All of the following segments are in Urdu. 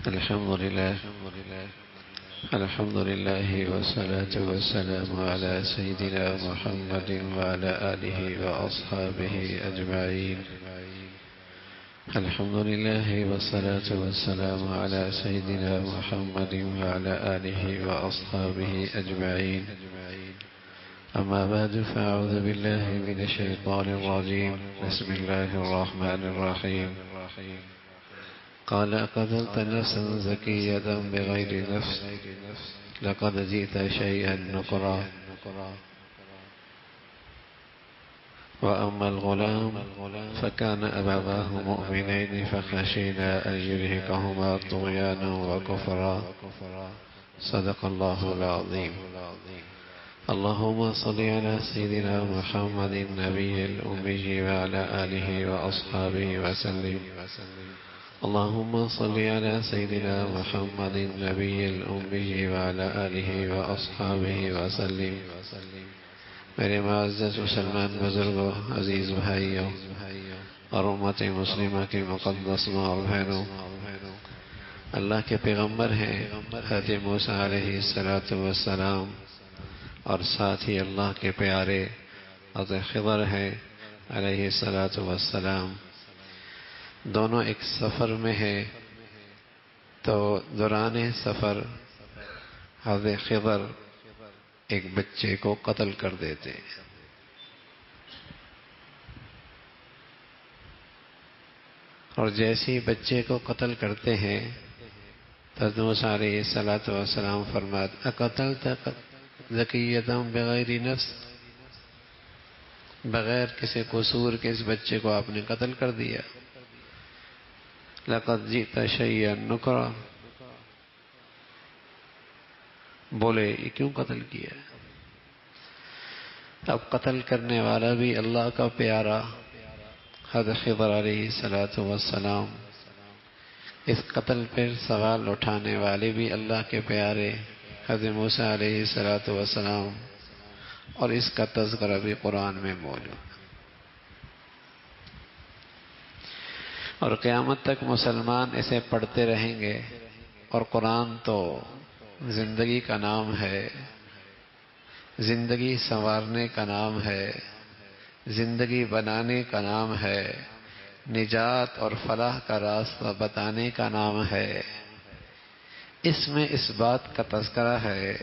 الحمد لله والصلاة والسلام على سيدنا محمد وعلى آله وأصحابه أجمعين. الحمد لله والصلاة والسلام على سيدنا محمد وعلى آله وأصحابه أجمعين. أما بعد فأعوذ بالله من الشيطان الرجيم. بسم الله الرحمن الرحيم. قال قتلت نفسا زكية بغير نفس لقد جئت شيئا نكرا. وأما الغلام فكان أبواه مؤمنين فخشينا أن يرهقهما طغيانا وكفرا. صدق الله العظيم. اللهم صل على سيدنا محمد النبي الأمي وعلى آله وأصحابه وسلم. اللهم صل على سيدنا محمد النبي الأمي وعلى آله وأصحابه وسلم. میرے معزز مسلمان بزرگوں، عزیز بھائیوں اور امت مسلمہ کی مقدس ماں اور بہنوں، اللہ کے پیغمبر ہیں حضرت موسیٰ علیہ السلام، اور ساتھ ہی اللہ کے پیارے حضرت خضر ہیں علیہ السلام. دونوں ایک سفر میں ہیں، تو دوران سفر حضرت خضر ایک بچے کو قتل کر دیتے ہیں. اور جیسے ہی بچے کو قتل کرتے ہیں حضرت موسیٰ علیہ السلام فرماتے اقتلت زکیۃ بغیر نفس، بغیر کسی قصور کے اس بچے کو آپ نے قتل کر دیا. لقد جئت شیئا نکرا، بولے یہ کیوں قتل کیا؟ اب قتل کرنے والا بھی اللہ کا پیارا حضرت خضر علیہ السلام، اس قتل پر سوال اٹھانے والے بھی اللہ کے پیارے حضرت موسیٰ علیہ السلام، اور اس کا تذکرہ بھی قرآن میں موجود. اور قیامت تک مسلمان اسے پڑھتے رہیں گے. اور قرآن تو زندگی کا نام ہے، زندگی سنوارنے کا نام ہے، زندگی بنانے کا نام ہے، نجات اور فلاح کا راستہ بتانے کا نام ہے. اس میں اس بات کا تذکرہ ہے،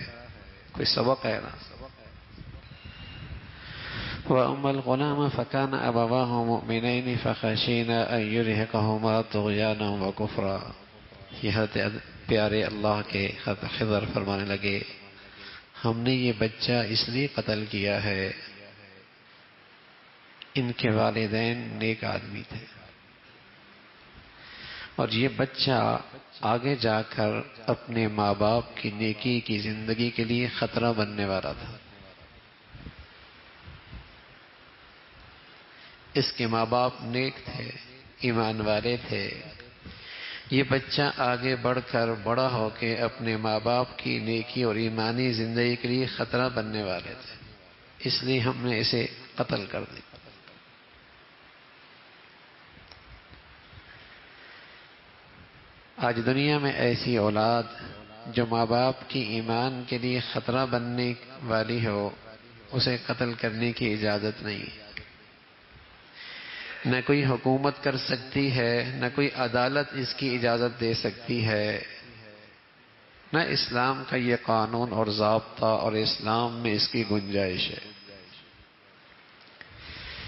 کوئی سبق ہے نا. وَأَمَّا الْغُلَامَ فَكَانَ أَبَوَاهُ مُؤْمِنَيْنِ فَخَشِينَا أَن يُرْهِقَهُمَا طُغْيَانًا وَكُفْرًا. یہ حضرت پیارے اللہ کے خضر فرمانے لگے، ہم نے یہ بچہ اس لیے قتل کیا ہے، ان کے والدین نیک آدمی تھے، اور یہ بچہ آگے جا کر اپنے ماں باپ کی نیکی کی زندگی کے لیے خطرہ بننے والا تھا. اس کے ماں باپ نیک تھے، ایمان والے تھے. یہ بچہ آگے بڑھ کر بڑا ہو کے اپنے ماں باپ کی نیکی اور ایمانی زندگی کے لیے خطرہ بننے والے تھے، اس لیے ہم نے اسے قتل کر دیا. آج دنیا میں ایسی اولاد جو ماں باپ کی ایمان کے لیے خطرہ بننے والی ہو، اسے قتل کرنے کی اجازت نہیں. نہ کوئی حکومت کر سکتی ہے، نہ کوئی عدالت اس کی اجازت دے سکتی ہے، نہ اسلام کا یہ قانون اور ضابطہ اور اسلام میں اس کی گنجائش ہے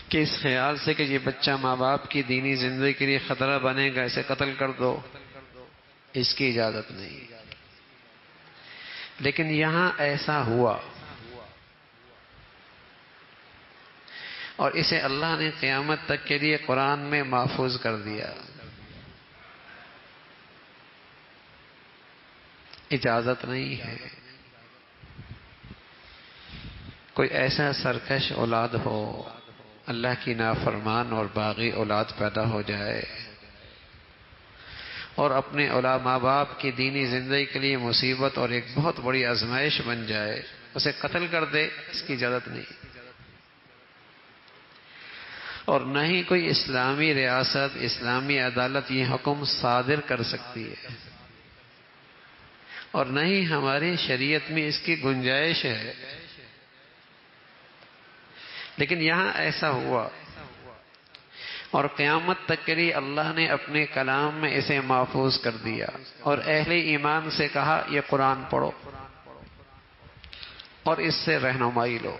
کہ اس خیال سے کہ یہ بچہ ماں باپ کی دینی زندگی کے لیے خطرہ بنے گا اسے قتل کر دو، اس کی اجازت نہیں. لیکن یہاں ایسا ہوا، اور اسے اللہ نے قیامت تک کے لیے قرآن میں محفوظ کر دیا. اجازت نہیں ہے کوئی ایسا سرکش اولاد ہو، اللہ کی نافرمان اور باغی اولاد پیدا ہو جائے اور اپنے ماں باپ کی دینی زندگی کے لیے مصیبت اور ایک بہت بڑی آزمائش بن جائے، اسے قتل کر دے، اس کی اجازت نہیں. اور نہ ہی کوئی اسلامی ریاست، اسلامی عدالت یہ حکم صادر کر سکتی ہے. اور نہ ہی ہماری شریعت میں اس کی گنجائش ہے، لیکن یہاں ایسا ہوا، اور قیامت تک کے لیے اللہ نے اپنے کلام میں اسے محفوظ کر دیا، اور اہل ایمان سے کہا یہ قرآن پڑھو اور اس سے رہنمائی لو،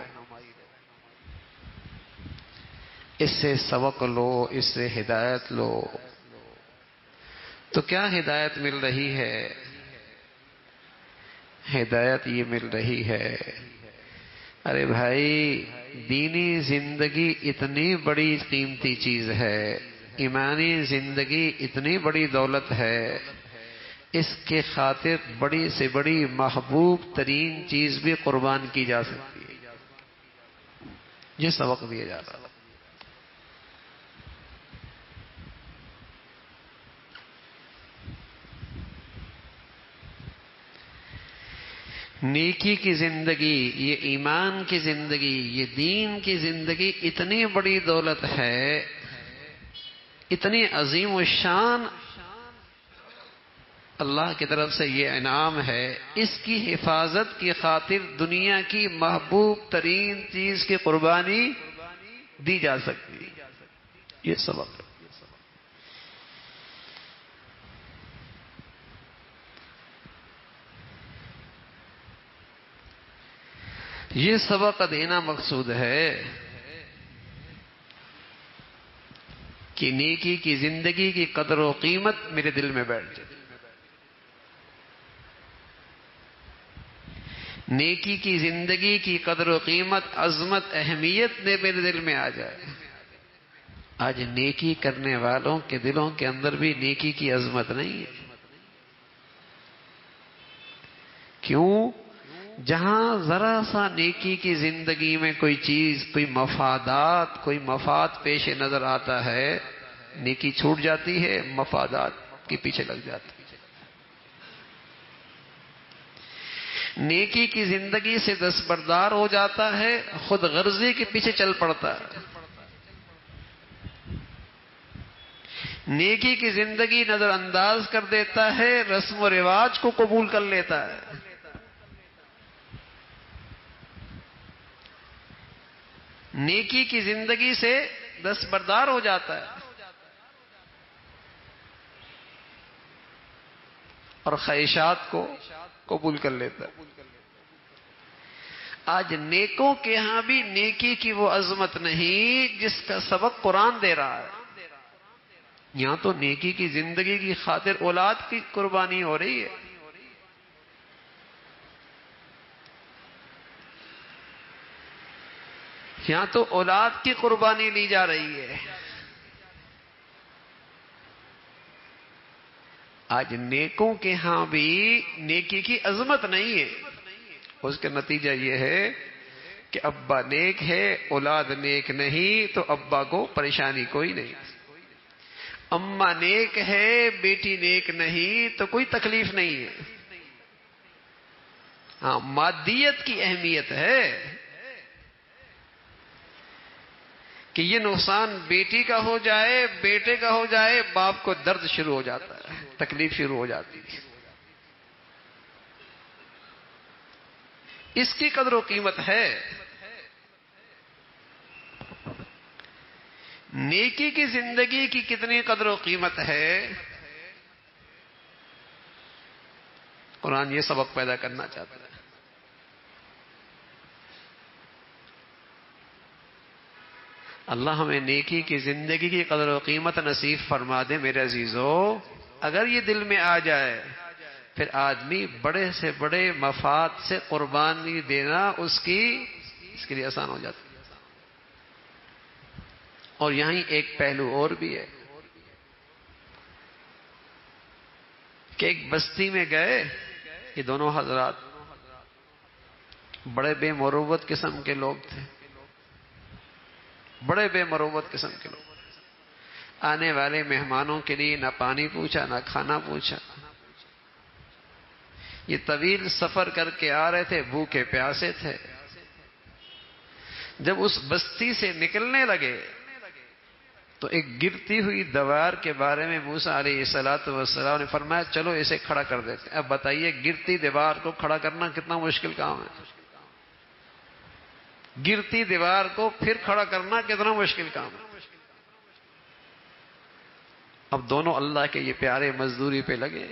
اس سے سبق لو، اس سے ہدایت لو۔ تو کیا ہدایت مل رہی ہے؟ ہدایت یہ مل رہی ہے، ارے بھائی دینی زندگی اتنی بڑی قیمتی چیز ہے، ایمانی زندگی اتنی بڑی دولت ہے، اس کے خاطر بڑی سے بڑی محبوب ترین چیز بھی قربان کی جا سکتی ہے۔ یہ سبق دیا جا رہا ہے۔ نیکی کی زندگی، یہ ایمان کی زندگی، یہ دین کی زندگی اتنی بڑی دولت ہے، اتنی عظیم الشان اللہ کی طرف سے یہ انعام ہے، اس کی حفاظت کی خاطر دنیا کی محبوب ترین چیز کی قربانی دی جا سکتی ہے۔ یہ سبق ہے۔ یہ سبق دینا مقصود ہے کہ نیکی کی زندگی کی قدر و قیمت میرے دل میں بیٹھ جائے، نیکی کی زندگی کی قدر و قیمت، عظمت، اہمیت میرے دل میں آ جائے۔ آج نیکی کرنے والوں کے دلوں کے اندر بھی نیکی کی عظمت نہیں ہے۔ کیوں؟ جہاں ذرا سا نیکی کی زندگی میں کوئی چیز، کوئی مفادات، کوئی مفاد پیش نظر آتا ہے، نیکی چھوٹ جاتی ہے، مفادات کے پیچھے لگ جاتی ہے۔ نیکی کی زندگی سے دستبردار ہو جاتا ہے، خود غرضی کے پیچھے چل پڑتا ہے۔ نیکی کی زندگی نظر انداز کر دیتا ہے، رسم و رواج کو قبول کر لیتا ہے۔ نیکی کی زندگی سے دستبردار ہو جاتا ہے اور خواہشات کو قبول کر لیتا ہے۔ آج نیکوں کے ہاں بھی نیکی کی وہ عظمت نہیں جس کا سبق قرآن دے رہا ہے۔ یہاں تو نیکی کی زندگی کی خاطر اولاد کی قربانی ہو رہی ہے۔ یہاں تو اولاد کی قربانی لی جا رہی ہے۔ آج نیکوں کے ہاں بھی نیکی کی عظمت نہیں ہے۔ اس کا نتیجہ یہ ہے کہ ابا نیک ہے، اولاد نیک نہیں، تو ابا کو پریشانی کوئی نہیں۔ اماں نیک ہے، بیٹی نیک نہیں، تو کوئی تکلیف نہیں ہے۔ ہاں، مادیت کی اہمیت ہے کہ یہ نقصان بیٹی کا ہو جائے، بیٹے کا ہو جائے، باپ کو درد شروع ہو جاتا ہے، تکلیف شروع ہو جاتی ہے۔ اس کی قدر و قیمت ہے۔ نیکی کی زندگی کی کتنی قدر و قیمت ہے، قرآن یہ سبق پیدا کرنا چاہتا ہے۔ اللہ ہمیں نیکی کی زندگی کی قدر و قیمت نصیب فرما دے۔ میرے عزیزو، اگر یہ دل میں آ جائے پھر آدمی بڑے سے بڑے مفاد سے قربانی دینا اس کے لیے آسان ہو جاتا ہے۔ اور یہیں ایک پہلو اور بھی ہے کہ ایک بستی میں گئے، یہ دونوں حضرات بڑے بے مروت قسم کے لوگ تھے، بڑے بے مروت قسم کے لوگ۔ آنے والے مہمانوں کے لیے نہ پانی پوچھا، نہ کھانا پوچھا۔ یہ طویل سفر کر کے آ رہے تھے، بھوکے پیاسے تھے۔ جب اس بستی سے نکلنے لگے تو ایک گرتی ہوئی دیوار کے بارے میں موسیٰ علیہ السلام نے فرمایا چلو اسے کھڑا کر دیتے ہیں۔ اب بتائیے گرتی دیوار کو کھڑا کرنا کتنا مشکل کام ہے، گرتی دیوار کو پھر کھڑا کرنا کتنا مشکل کام ہے۔ اب دونوں اللہ کے یہ پیارے مزدوری پہ لگے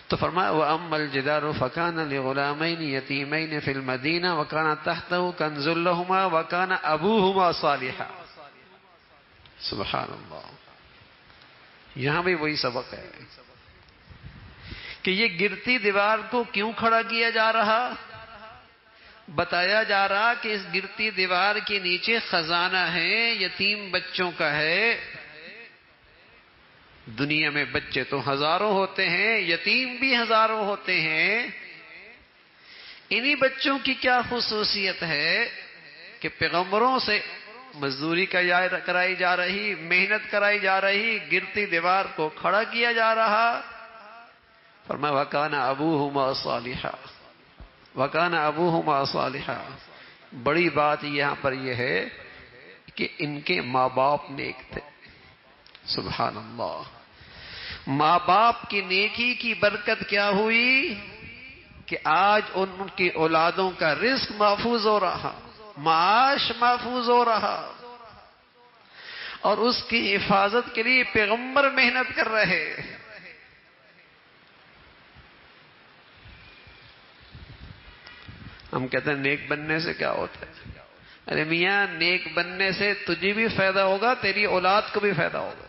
تو فرمایا وَأَمَّا الْجِدَارُ فَكَانَ لِغُلَامَيْنِ يَتِيمَيْنِ فِي الْمَدِينَةِ وَكَانَ تَحْتَهُ كَنْزٌ لَهُمَا وَكَانَ أَبُوهُمَا صَالِحًا۔ سبحان اللہ، یہاں بھی وہی سبق ہے کہ یہ گرتی دیوار کو کیوں کھڑا کیا جا رہا؟ بتایا جا رہا کہ اس گرتی دیوار کے نیچے خزانہ ہے، یتیم بچوں کا ہے۔ دنیا میں بچے تو ہزاروں ہوتے ہیں، یتیم بھی ہزاروں ہوتے ہیں۔ انہی بچوں کی کیا خصوصیت ہے کہ پیغمبروں سے مزدوری کرائی جا رہی، محنت کرائی جا رہی، گرتی دیوار کو کھڑا کیا جا رہا۔ فرمایا وَكَانَ أَبُوهُمَا صَالِحًا، وَكَانَ أَبُوهُمَا صَالِحًا۔ بڑی بات یہاں پر یہ ہے کہ ان کے ماں باپ نیک تھے۔ سبحان اللہ، ماں باپ کی نیکی کی برکت کیا ہوئی کہ آج ان کی اولادوں کا رزق محفوظ ہو رہا، معاش محفوظ ہو رہا، اور اس کی حفاظت کے لیے پیغمبر محنت کر رہے۔ ہم کہتے ہیں نیک بننے سے کیا ہوتا ہے؟ ارے میاں، نیک بننے سے تجھے بھی فائدہ ہوگا، تیری اولاد کو بھی فائدہ ہوگا۔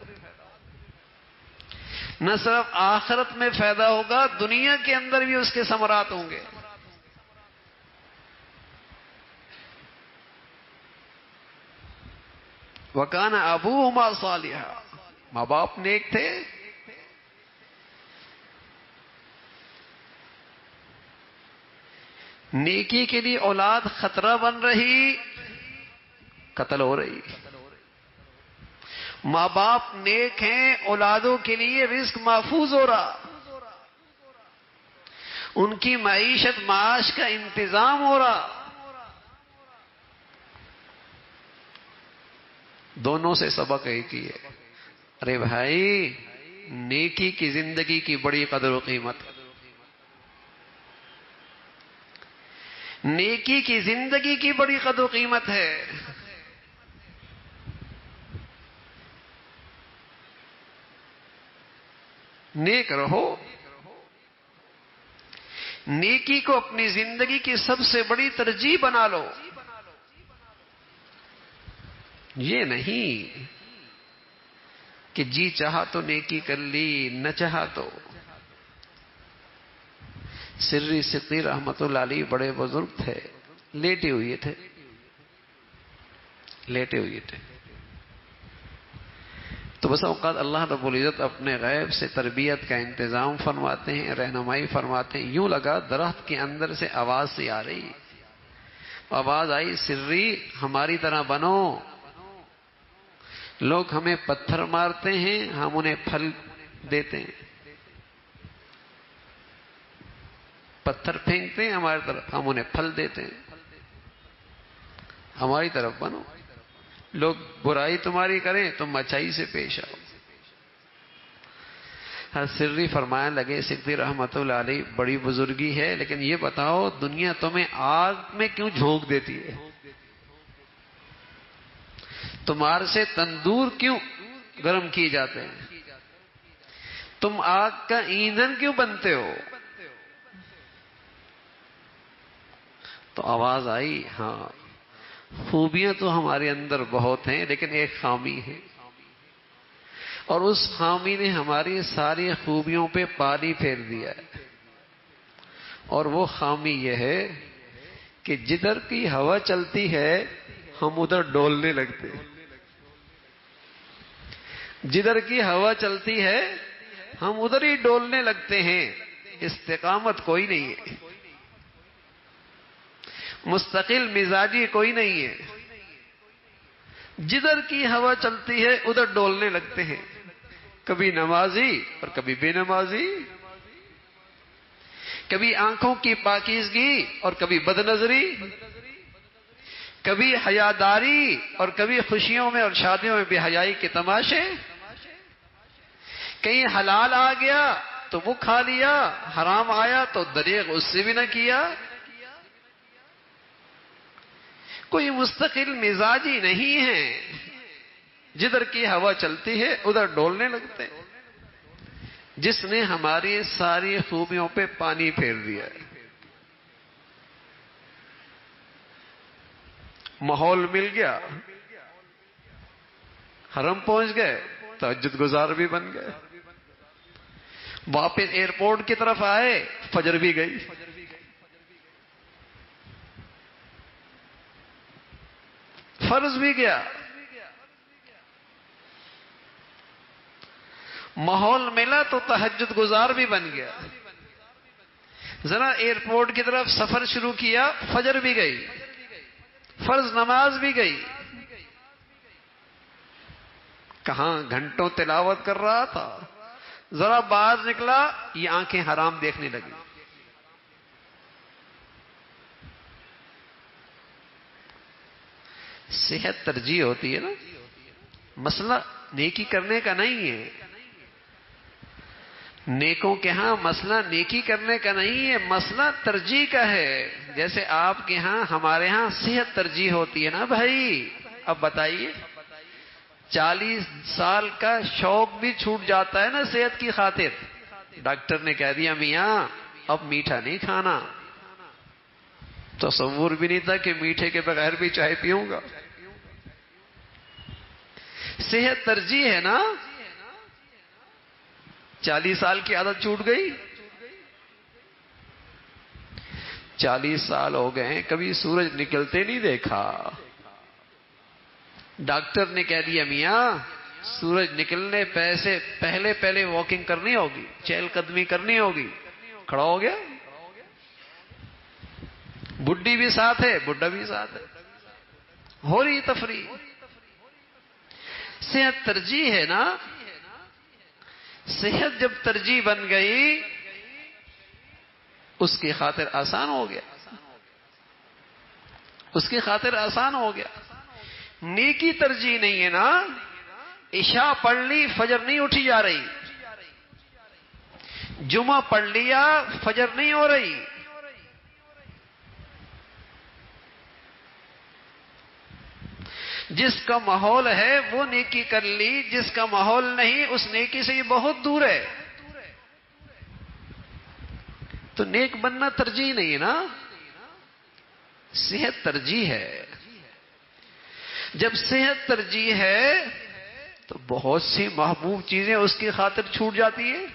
نہ صرف آخرت میں فائدہ ہوگا، دنیا کے اندر بھی اس کے ثمرات ہوں گے۔ وَكَانَ أَبُوهُمَا صَالِحًا، ماں باپ نیک تھے۔ نیکی کے لیے اولاد خطرہ بن رہی، قتل ہو رہی۔ ماں باپ نیک ہیں، اولادوں کے لیے رزق محفوظ ہو رہا، ان کی معیشت معاش کا انتظام ہو رہا۔ دونوں سے سبق ایک ہی ہے، ارے بھائی نیکی کی زندگی کی بڑی قدر و قیمت ہے، نیکی کی زندگی کی بڑی قدر و قیمت ہے۔ نیک رہو، نیکی کو اپنی زندگی کی سب سے بڑی ترجیح بنا لو۔ یہ نہیں کہ جی چاہا تو نیکی کر لی، نہ چاہا تو۔ سری صدیق رحمت اللہ علیہ بڑے بزرگ تھے، لیٹے ہوئے تھے، تو بس اوقات اللہ رب العزت اپنے غیب سے تربیت کا انتظام فرماتے ہیں، رہنمائی فرماتے ہیں۔ یوں لگا درخت کے اندر سے آواز سی آ رہی، آواز آئی سری ہماری طرح بنو۔ لوگ ہمیں پتھر مارتے ہیں، ہم انہیں پھل دیتے ہیں، پتھر پھینکتے ہیں ہماری طرف، ہم انہیں پھل دیتے ہیں، ہماری طرف بنو۔ لوگ برائی تمہاری کریں تم اچھائی سے پیش آؤ۔ سری فرمانے لگے صدیق رحمت اللہ علیہ بڑی بزرگی ہے، لیکن یہ بتاؤ دنیا تمہیں آگ میں کیوں جھونک دیتی ہے؟ تمہارے سے تندور کیوں گرم کیے جاتے ہیں؟ تم آگ کا ایندھن کیوں بنتے ہو؟ تو آواز آئی ہاں خوبیاں تو ہمارے اندر بہت ہیں، لیکن ایک خامی ہے، اور اس خامی نے ہماری ساری خوبیوں پہ پانی پھیر دیا ہے۔ اور وہ خامی یہ ہے کہ جدھر کی ہوا چلتی ہے ہم ادھر ڈولنے لگتے ہیں، جدھر کی ہوا چلتی ہے ہم ادھر ہی ڈولنے لگتے ہیں۔ استقامت کوئی نہیں ہے، مستقل مزاجی کوئی نہیں ہے، جدھر کی ہوا چلتی ہے ادھر ڈولنے لگتے ہیں، کبھی نمازی اور کبھی بے نمازی، کبھی آنکھوں کی پاکیزگی اور کبھی بد نظری، کبھی حیاداری اور کبھی خوشیوں میں اور شادیوں میں بے حیائی کے تماشے. کہیں حلال آ گیا تو وہ کھا لیا، حرام آیا تو دریغ اس سے بھی نہ کیا. کوئی مستقل مزاجی نہیں ہے، جدھر کی ہوا چلتی ہے ادھر ڈولنے لگتے ہیں. جس نے ہماری ساری خوبیوں پہ پانی پھیر دیا ہے. ماحول مل گیا، حرم پہنچ گئے، تہجد گزار بھی بن گئے. واپس ایئرپورٹ کی طرف آئے، فجر بھی گئی. فرض بھی گیا. ماحول ملا تو تہجد گزار بھی بن گیا. ذرا ایئرپورٹ کی طرف سفر شروع کیا، فجر بھی گئی، فرض نماز بھی گئی. کہاں گھنٹوں تلاوت کر رہا تھا، ذرا باہر نکلا، یہ آنکھیں حرام دیکھنے لگی. صحت ترجیح ہوتی ہے نا. مسئلہ نیکی کرنے کا نہیں ہے. نیکوں کے ہاں مسئلہ نیکی کرنے کا نہیں ہے، مسئلہ ترجیح کا ہے. جیسے آپ کے ہاں ہمارے ہاں صحت ترجیح ہوتی ہے نا بھائی. اب بتائیے، 40 سال کا شوق بھی چھوٹ جاتا ہے نا صحت کی خاطر. ڈاکٹر نے کہہ دیا میاں اب میٹھا نہیں کھانا. تصور بھی نہیں تھا کہ میٹھے کے بغیر بھی چائے پیوں گا. صحت ترجیح ہے نا. 40 سال کی عادت چھوٹ گئی. 40 سال ہو گئے کبھی سورج نکلتے نہیں دیکھا. ڈاکٹر نے کہہ دیا میاں سورج نکلنے پہلے واکنگ کرنی ہوگی، چہل قدمی کرنی ہوگی. کھڑا ہو گیا. بڈھی بھی ساتھ ہے، بڈھا بھی ساتھ ہے، ہو رہی تفریح. صحت ترجیح ہے نا. صحت جب ترجیح بن گئی اس کی خاطر آسان ہو گیا، اس کی خاطر آسان ہو گیا. نیکی ترجیح نہیں ہے نا. عشاء پڑھ لی، فجر نہیں اٹھی جا رہی. جمعہ پڑھ لیا، فجر نہیں ہو رہی. جس کا ماحول ہے وہ نیکی کر لی، جس کا ماحول نہیں اس نیکی سے یہ بہت دور ہے. تو نیک بننا ترجیح نہیں ہے نا، صحت ترجیح ہے. جب صحت ترجیح ہے تو بہت سی محبوب چیزیں اس کی خاطر چھوٹ جاتی ہیں.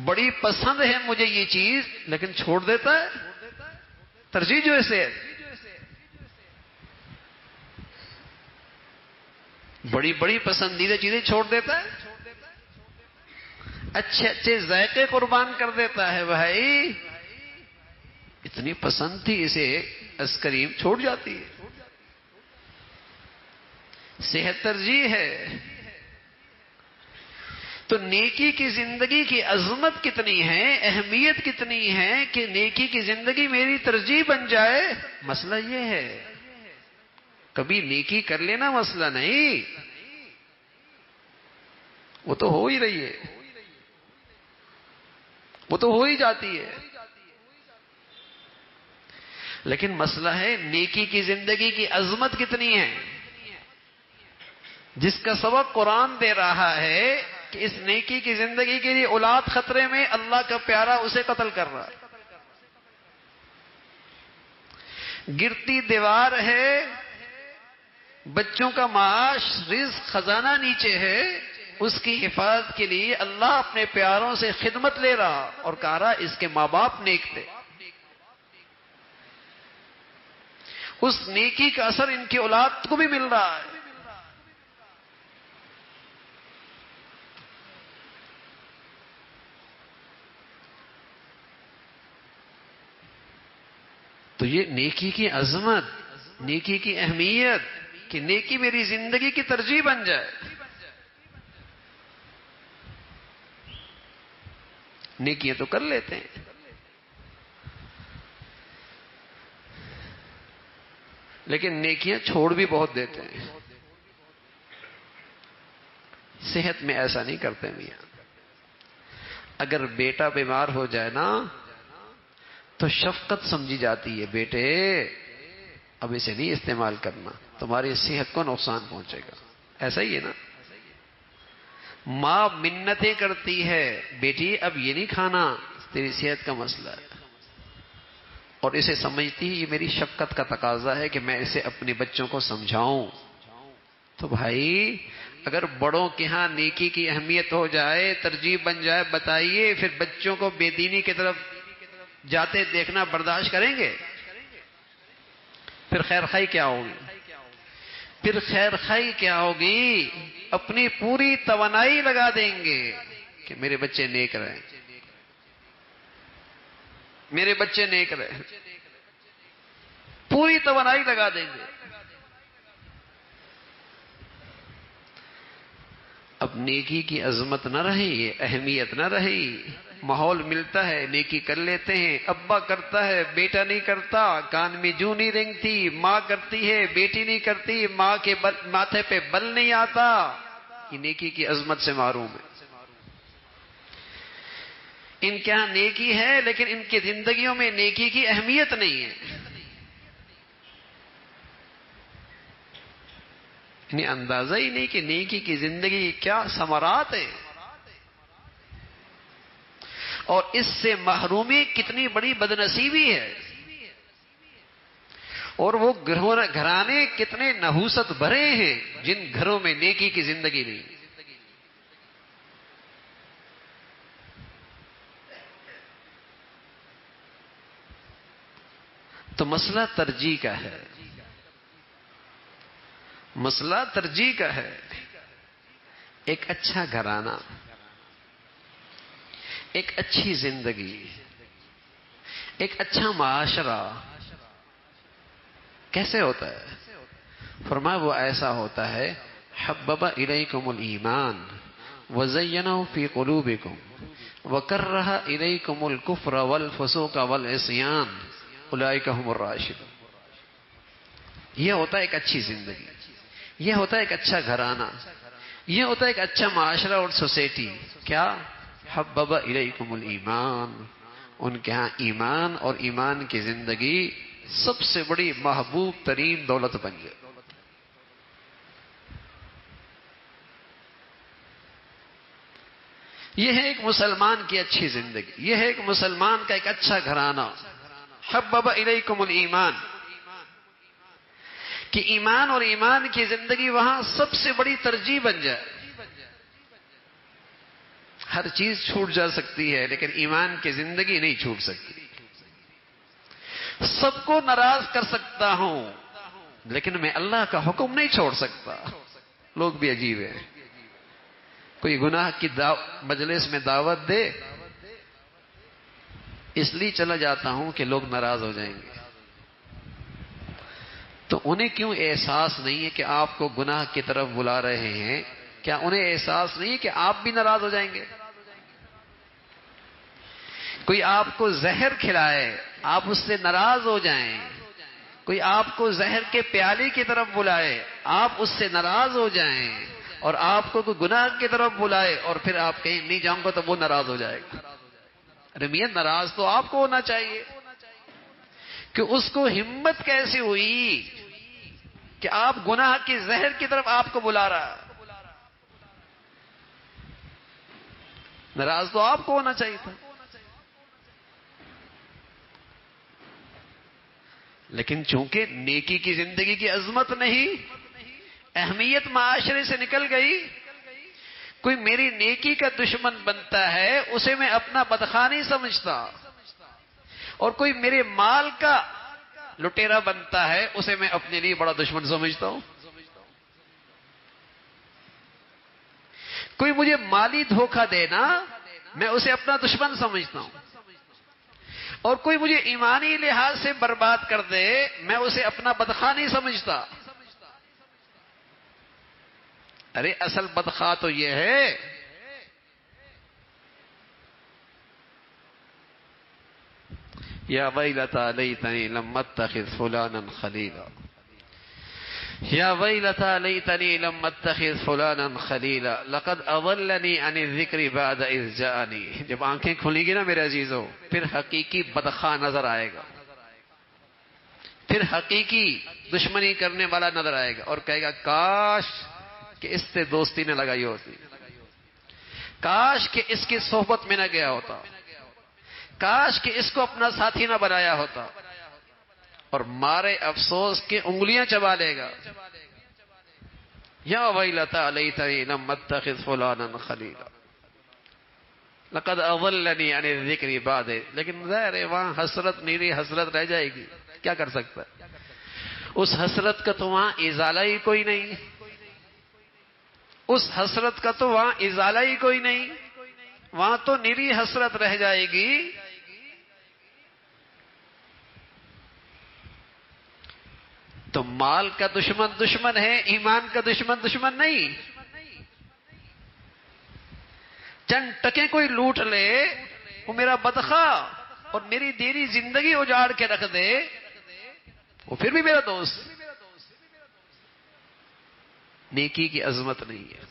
بڑی پسند ہے مجھے یہ چیز لیکن چھوڑ دیتا ہے. ترجیح جو ہے صحت. بڑی بڑی پسندیدہ چیزیں چھوڑ دیتا ہے، اچھے اچھے ذائقے قربان کر دیتا ہے. بھائی اتنی پسند تھی اسے، آئس کریم چھوڑ جاتی ہے. صحت ترجیح ہے. تو نیکی کی زندگی کی عظمت کتنی ہے، اہمیت کتنی ہے کہ نیکی کی زندگی میری ترجیح بن جائے. مسئلہ یہ ہے کبھی نیکی کر لینا مسئلہ نہیں، وہ تو ہو ہی رہی ہے، وہ تو ہو ہی جاتی ہے. لیکن مسئلہ ہے نیکی کی زندگی کی عظمت کتنی ہے، جس کا سبق قرآن دے رہا ہے کہ اس نیکی کی زندگی کے لیے اولاد خطرے میں، اللہ کا پیارا اسے قتل کر رہا ہے. گرتی دیوار ہے، بچوں کا معاش رزق خزانہ نیچے ہے، اس کی حفاظت کے لیے اللہ اپنے پیاروں سے خدمت لے رہا اور کہہ رہا اس کے ماں باپ نیک تھے. اس نیکی کا اثر ان کی اولاد کو بھی مل رہا ہے. تو یہ نیکی کی عظمت، نیکی کی اہمیت کہ نیکی میری زندگی کی ترجیح بن جائے. نیکیاں تو کر لیتے ہیں لیکن نیکیاں چھوڑ بھی بہت دیتے ہیں. صحت میں ایسا نہیں کرتے میاں. اگر بیٹا بیمار ہو جائے نا تو شفقت سمجھی جاتی ہے، بیٹے اب اسے نہیں استعمال کرنا، تمہاری صحت کو نقصان پہنچے گا. ایسا ہی ہے نا. ماں منتیں کرتی ہے، بیٹی اب یہ نہیں کھانا، تیری صحت کا مسئلہ ہے، اور اسے سمجھتی ہے یہ میری شفقت کا تقاضا ہے کہ میں اسے اپنے بچوں کو سمجھاؤں. تو بھائی اگر بڑوں کے ہاں نیکی کی اہمیت ہو جائے، ترجیح بن جائے، بتائیے پھر بچوں کو بے دینی کی طرف جاتے دیکھنا برداشت کریں گے؟ پھر خیر خائی کیا ہوگی؟ پھر خیر خائی کیا ہوگی؟ اپنی پوری توانائی لگا دیں گے کہ میرے بچے نیک رہیں، میرے بچے نیک رہیں، پوری توانائی لگا دیں گے. اب نیکی کی عظمت نہ رہی، اہمیت نہ رہی. ماحول ملتا ہے نیکی کر لیتے ہیں، ابا کرتا ہے بیٹا نہیں کرتا، کان میں جوں نہیں رینگتی، ماں کرتی ہے بیٹی نہیں کرتی، ماں کے ماتھے پہ بل نہیں آتا. یہ نیکی کی عظمت سے محروم ہے. ان کے ہاں نیکی ہے لیکن ان کی زندگیوں میں نیکی کی اہمیت نہیں ہے. انہیں اندازہ ہی نہیں کہ نیکی کی زندگی کیا ثمرات ہیں، اور اس سے محرومی کتنی بڑی بدنصیبی ہے، اور وہ گھرانے کتنے نحوست بھرے ہیں جن گھروں میں نیکی کی زندگی نہیں. تو مسئلہ ترجیح کا ہے، مسئلہ ترجیح کا ہے. ایک اچھا گھرانہ، ایک اچھی زندگی، ایک اچھا معاشرہ کیسے ہوتا ہے؟ فرمایا وہ ایسا ہوتا ہے حبب الیکم الایمان وزینہ فی قلوبکم وکرہ الیکم الکفر والفسوق والعصیان اولئک هم الراشدون. یہ ہوتا ہے ایک اچھی زندگی، یہ ہوتا ہے ایک اچھا گھرانہ، یہ ہوتا ہے ایک اچھا معاشرہ اور سوسائٹی. کیا؟ حبب الیکم الایمان. ان کے ہاں ایمان اور ایمان کی زندگی سب سے بڑی محبوب ترین دولت بن جائے. یہ ہے ایک مسلمان کی اچھی زندگی، یہ ہے ایک مسلمان کا ایک اچھا گھرانہ. حبب الیکم الایمان، کہ ایمان اور ایمان کی زندگی وہاں سب سے بڑی ترجیح بن جائے. ہر چیز چھوٹ جا سکتی ہے لیکن ایمان کی زندگی نہیں چھوٹ سکتی. سب کو ناراض کر سکتا ہوں لیکن میں اللہ کا حکم نہیں چھوڑ سکتا. لوگ بھی عجیب ہیں، کوئی گناہ کی مجلس میں دعوت دے، اس لیے چلا جاتا ہوں کہ لوگ ناراض ہو جائیں گے. تو انہیں کیوں احساس نہیں ہے کہ آپ کو گناہ کی طرف بلا رہے ہیں؟ کیا انہیں احساس نہیں ہے کہ آپ بھی ناراض ہو جائیں گے؟ کوئی آپ کو زہر کھلائے، آپ اس سے ناراض ہو جائیں، کوئی آپ کو زہر کے پیالے کی طرف بلائے، آپ اس سے ناراض ہو جائیں، اور آپ کو کوئی گناہ کی طرف بلائے اور پھر آپ کہیں نہیں جاؤں گا تو وہ ناراض ہو جائے گا. ارے میاں ناراض تو آپ کو ہونا چاہیے کہ اس کو ہمت کیسے ہوئی کہ آپ گناہ کی زہر کی طرف آپ کو بلا رہا. ناراض تو آپ کو ہونا چاہیے تھا. لیکن چونکہ نیکی کی زندگی کی عظمت نہیں، اہمیت معاشرے سے نکل گئی، کوئی میری نیکی کا دشمن بنتا ہے اسے میں اپنا بدخواہ نہیں سمجھتا، اور کوئی میرے مال کا لٹیرا بنتا ہے اسے میں اپنے لیے بڑا دشمن سمجھتا ہوں. کوئی مجھے مالی دھوکہ دینا میں اسے اپنا دشمن سمجھتا ہوں، اور کوئی مجھے ایمانی لحاظ سے برباد کر دے میں اسے اپنا بدخواہ نہیں سمجھتا. ارے اصل بدخواہ تو یہ ہے یا ویلتی لیتنی لم اتخذ فلانا خلیلا. یا ویلتا لیتنی لم اتخذ فلانا خلیلا لقد اضلنی عن الذکر بعد اذ جاءنی. جب آنکھیں کھلیں گی نا میرے عزیزو، پھر حقیقی بدخواہ نظر آئے گا، پھر حقیقی دشمنی کرنے والا نظر آئے گا، اور کہے گا کاش کہ اس سے دوستی نہ لگائی ہوتی، کاش کہ اس کی صحبت میں نہ گیا ہوتا، کاش کہ اس کو اپنا ساتھی نہ بنایا ہوتا، اور مارے افسوس کے انگلیاں چبا لے گا. یا ویلتا لیتنی لم اتخذ فلانا خلیلا لقد اضلنی عن الذکر بعد. لیکن ظاہر ہے وہاں حسرت، نیری حسرت رہ جائے گی. کیا کر سکتا ہے اس حسرت کا؟ تو وہاں ازالہ ہی کوئی نہیں، اس حسرت کا تو وہاں ازالہ ہی کوئی نہیں، وہاں تو نیری حسرت رہ جائے گی. تو مال کا دشمن دشمن ہے، ایمان کا دشمن دشمن نہیں. چند ٹکے کوئی لوٹ لے، وہ میرا بدخواہ اور میری دیری زندگی اجاڑ کے رکھ دے، وہ پھر بھی میرا دوست. نیکی کی عظمت نہیں ہے.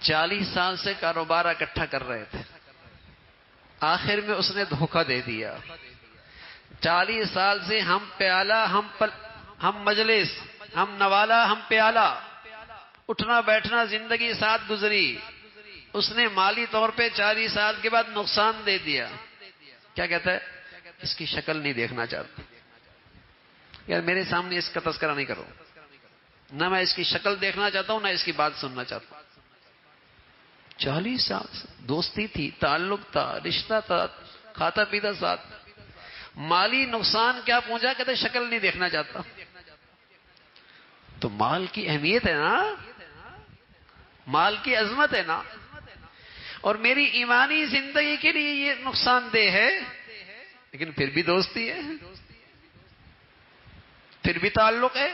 40 سال سے کاروبار اکٹھا کر رہے تھے، آخر میں اس نے دھوکہ دے دیا. 40 سال سے ہم پیالہ، ہم مجلس، ہم نوالا، ہم پیالہ، اٹھنا بیٹھنا زندگی ساتھ گزری. اس نے مالی طور پہ 40 سال کے بعد نقصان دے دیا. کیا کہتا ہے؟ اس کی شکل نہیں دیکھنا چاہتا. یار میرے سامنے اس کا تذکرہ نہیں کرو، نہ میں اس کی شکل دیکھنا چاہتا ہوں، نہ اس کی بات سننا چاہتا ہوں. 40 سال سے دوستی تھی، تعلق تھا، رشتہ تھا، کھاتا پیتا ساتھ. مالی نقصان کیا پہنچا؟ کہتے شکل نہیں دیکھنا چاہتا. تو مال کی اہمیت ہے نا، مال کی عظمت ہے نا. اور میری ایمانی زندگی کے لیے یہ نقصان دہ ہے، لیکن پھر بھی دوستی ہے، پھر بھی تعلق ہے.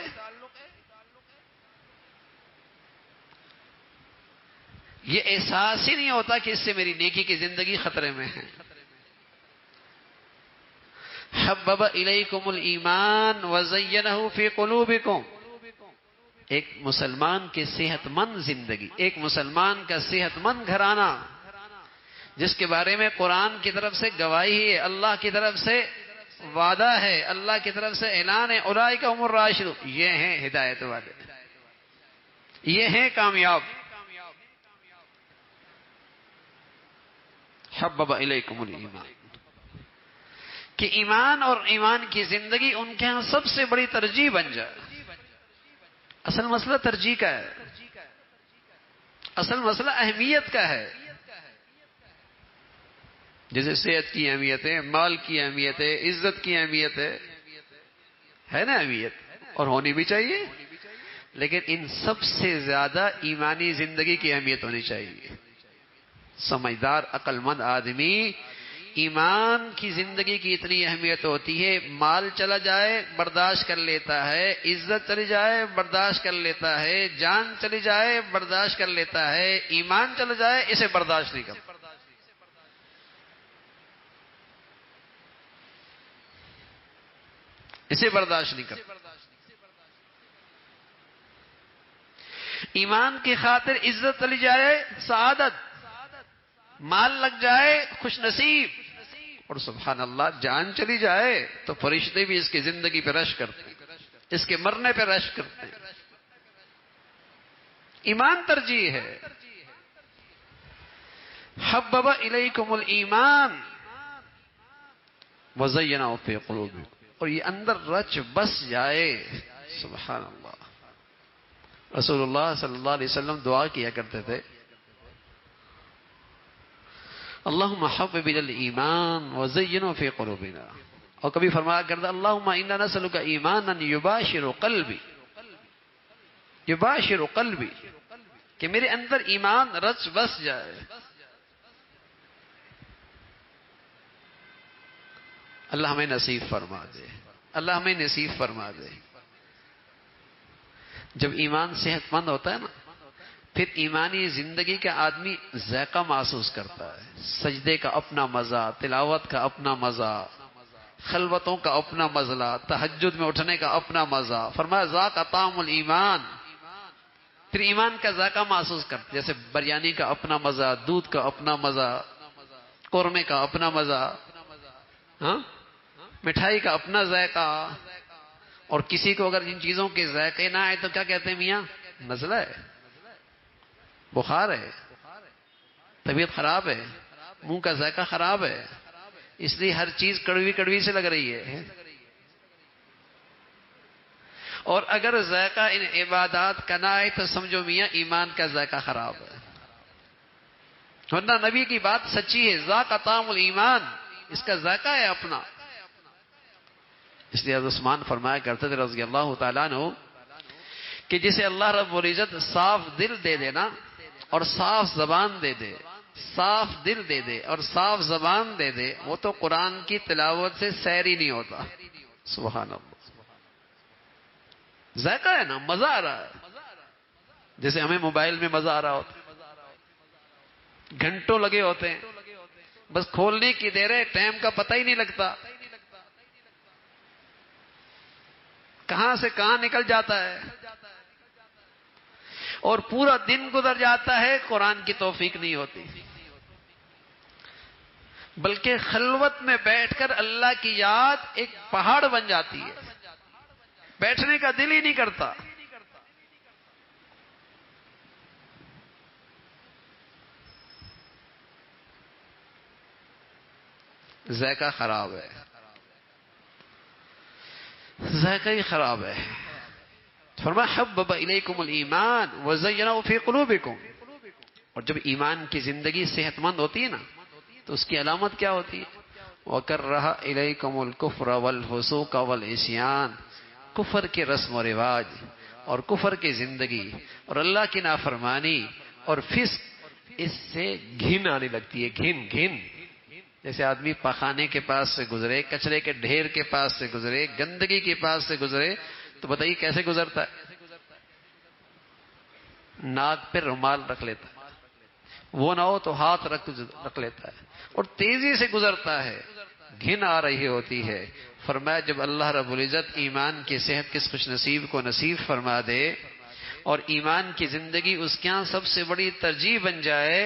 یہ احساس ہی نہیں ہوتا کہ اس سے میری نیکی کی زندگی خطرے میں ہے. حبب الیکم الایمان وزینہ فی قلوبکم. ایک مسلمان کی صحت مند زندگی، ایک مسلمان کا صحت مند گھرانہ، جس کے بارے میں قرآن کی طرف سے گواہی ہے، اللہ کی طرف سے وعدہ ہے، اللہ کی طرف سے اعلان ہے، اولئک هم الراشدون. یہ ہیں ہدایت والے، یہ ہیں کامیاب. حبب الیکم الایمان، کہ ایمان اور ایمان کی زندگی ان کے ہاں سب سے بڑی ترجیح بن جائے. اصل مسئلہ ترجیح کا ہے، اصل مسئلہ اہمیت کا ہے. جیسے صحت کی اہمیت ہے، مال کی اہمیت ہے، عزت کی اہمیت ہے نا اہمیت، اور ہونی بھی چاہیے. لیکن ان سب سے زیادہ ایمانی زندگی کی اہمیت ہونی چاہیے. سمجھدار عقل مند آدمی ایمان کی زندگی کی اتنی اہمیت ہوتی ہے، مال چلا جائے برداشت کر لیتا ہے، عزت چلی جائے برداشت کر لیتا ہے، جان چلی جائے برداشت کر لیتا ہے، ایمان چلا جائے اسے برداشت نہیں کرتا. اسے برداشت نہیں کرتا. ایمان کی خاطر عزت چلی جائے سعادت، مال لگ جائے خوش نصیب، اور سبحان اللہ جان چلی جائے تو فرشتے بھی اس کی زندگی پہ رش کرتے ہیں، اس کے مرنے پہ رش کرتے ہیں. ایمان ترجیح ہے. حبب الیکم الایمان وزینہ فی قلوبکم، اور یہ اندر رچ بس جائے. سبحان اللہ. رسول اللہ صلی اللہ علیہ وسلم دعا کیا کرتے تھے، اللہم حبب الایمان وزینہ فی قلوبنا. اور کبھی فرمایا کرتا اللہم انا نسألک ایمانا یباشر قلبی، یباشر قلبی، کہ میرے اندر ایمان رچ بس جائے. اللہ ہمیں نصیب فرما دے، اللہ ہمیں نصیب فرما دے. جب ایمان صحت مند ہوتا ہے نا، پھر ایمانی زندگی کا آدمی ذائقہ محسوس کرتا ہے. سجدے کا اپنا مزہ، تلاوت کا اپنا مزہ، خلوتوں کا اپنا مزہ، تہجد میں اٹھنے کا اپنا مزہ. فرمایا ذاق طعم الایمان. پھر ایمان کا ذائقہ محسوس کرتے، جیسے بریانی کا اپنا مزہ، دودھ کا اپنا مزہ، قورمے کا اپنا مزہ، ہاں مٹھائی کا اپنا ذائقہ. اور کسی کو اگر ان چیزوں کے ذائقے نہ آئے تو کیا کہتے ہیں میاں؟ نزلہ ہے، بخار ہے، طبیعت خراب ہے، منہ کا ذائقہ خراب ہے، اس لیے ہر چیز کڑوی کڑوی سے لگ رہی ہے. اور اگر ذائقہ ان عبادات کا نہ آئے تو سمجھو میاں ایمان کا ذائقہ خراب ہے. ورنہ نبی کی بات سچی ہے، ذاق طعم الایمان، اس کا ذائقہ ہے اپنا. اس لیے حضرت عثمان فرمایا کرتے تھے رضی اللہ تعالیٰ عنہ کہ جسے اللہ رب العزت صاف دل دے دے نا، اور صاف زبان دے دے، صاف دل دے دے اور صاف زبان دے دے، وہ تو قرآن کی تلاوت سے سیر ہی نہیں ہوتا. سبحان اللہ. ذائقہ ہے نا، مزہ آ رہا ہے. جیسے ہمیں موبائل میں مزہ آ رہا ہوتا، گھنٹوں لگے ہوتے ہیں، بس کھولنے کی دیر ہے، ٹائم کا پتہ ہی نہیں لگتا، کہاں سے کہاں نکل جاتا ہے، اور پورا دن گزر جاتا ہے، قرآن کی توفیق نہیں ہوتی. بلکہ خلوت میں بیٹھ کر اللہ کی یاد ایک پہاڑ بن جاتی ہے، بیٹھنے کا دل ہی نہیں کرتا. ذائقہ خراب ہے، ذائقہ ہی خراب ہے. فرمایا حبب الیکم الایمان وزینہ فی قلوبکم. اور جب ایمان کی زندگی صحت مند ہوتی ہے نا تو اس کی علامت کیا ہوتی ہے؟ وکرہ الیکم الکفر والفسوق والعصیان. کفر کے رسم و رواج اور کفر کی زندگی اور اللہ کی نافرمانی اور فسق، اس سے گھن آنے لگتی ہے. گھن گھن. جیسے آدمی پخانے کے پاس سے گزرے، کچرے کے ڈھیر کے پاس سے گزرے، گندگی کے پاس سے گزرے تو بتائیے کیسے گزرتا ہے؟ ناک پہ رومال رکھ لیتا ہے، وہ نہ ہو تو ہاتھ رکھ لیتا ہے اور تیزی سے گزرتا ہے. گھن آ رہی ہوتی ہے. فرمایا جب اللہ رب العزت ایمان کی صحت کس خوش نصیب کو نصیب فرما دے اور ایمان کی زندگی اس کے ہاں سب سے بڑی ترجیح بن جائے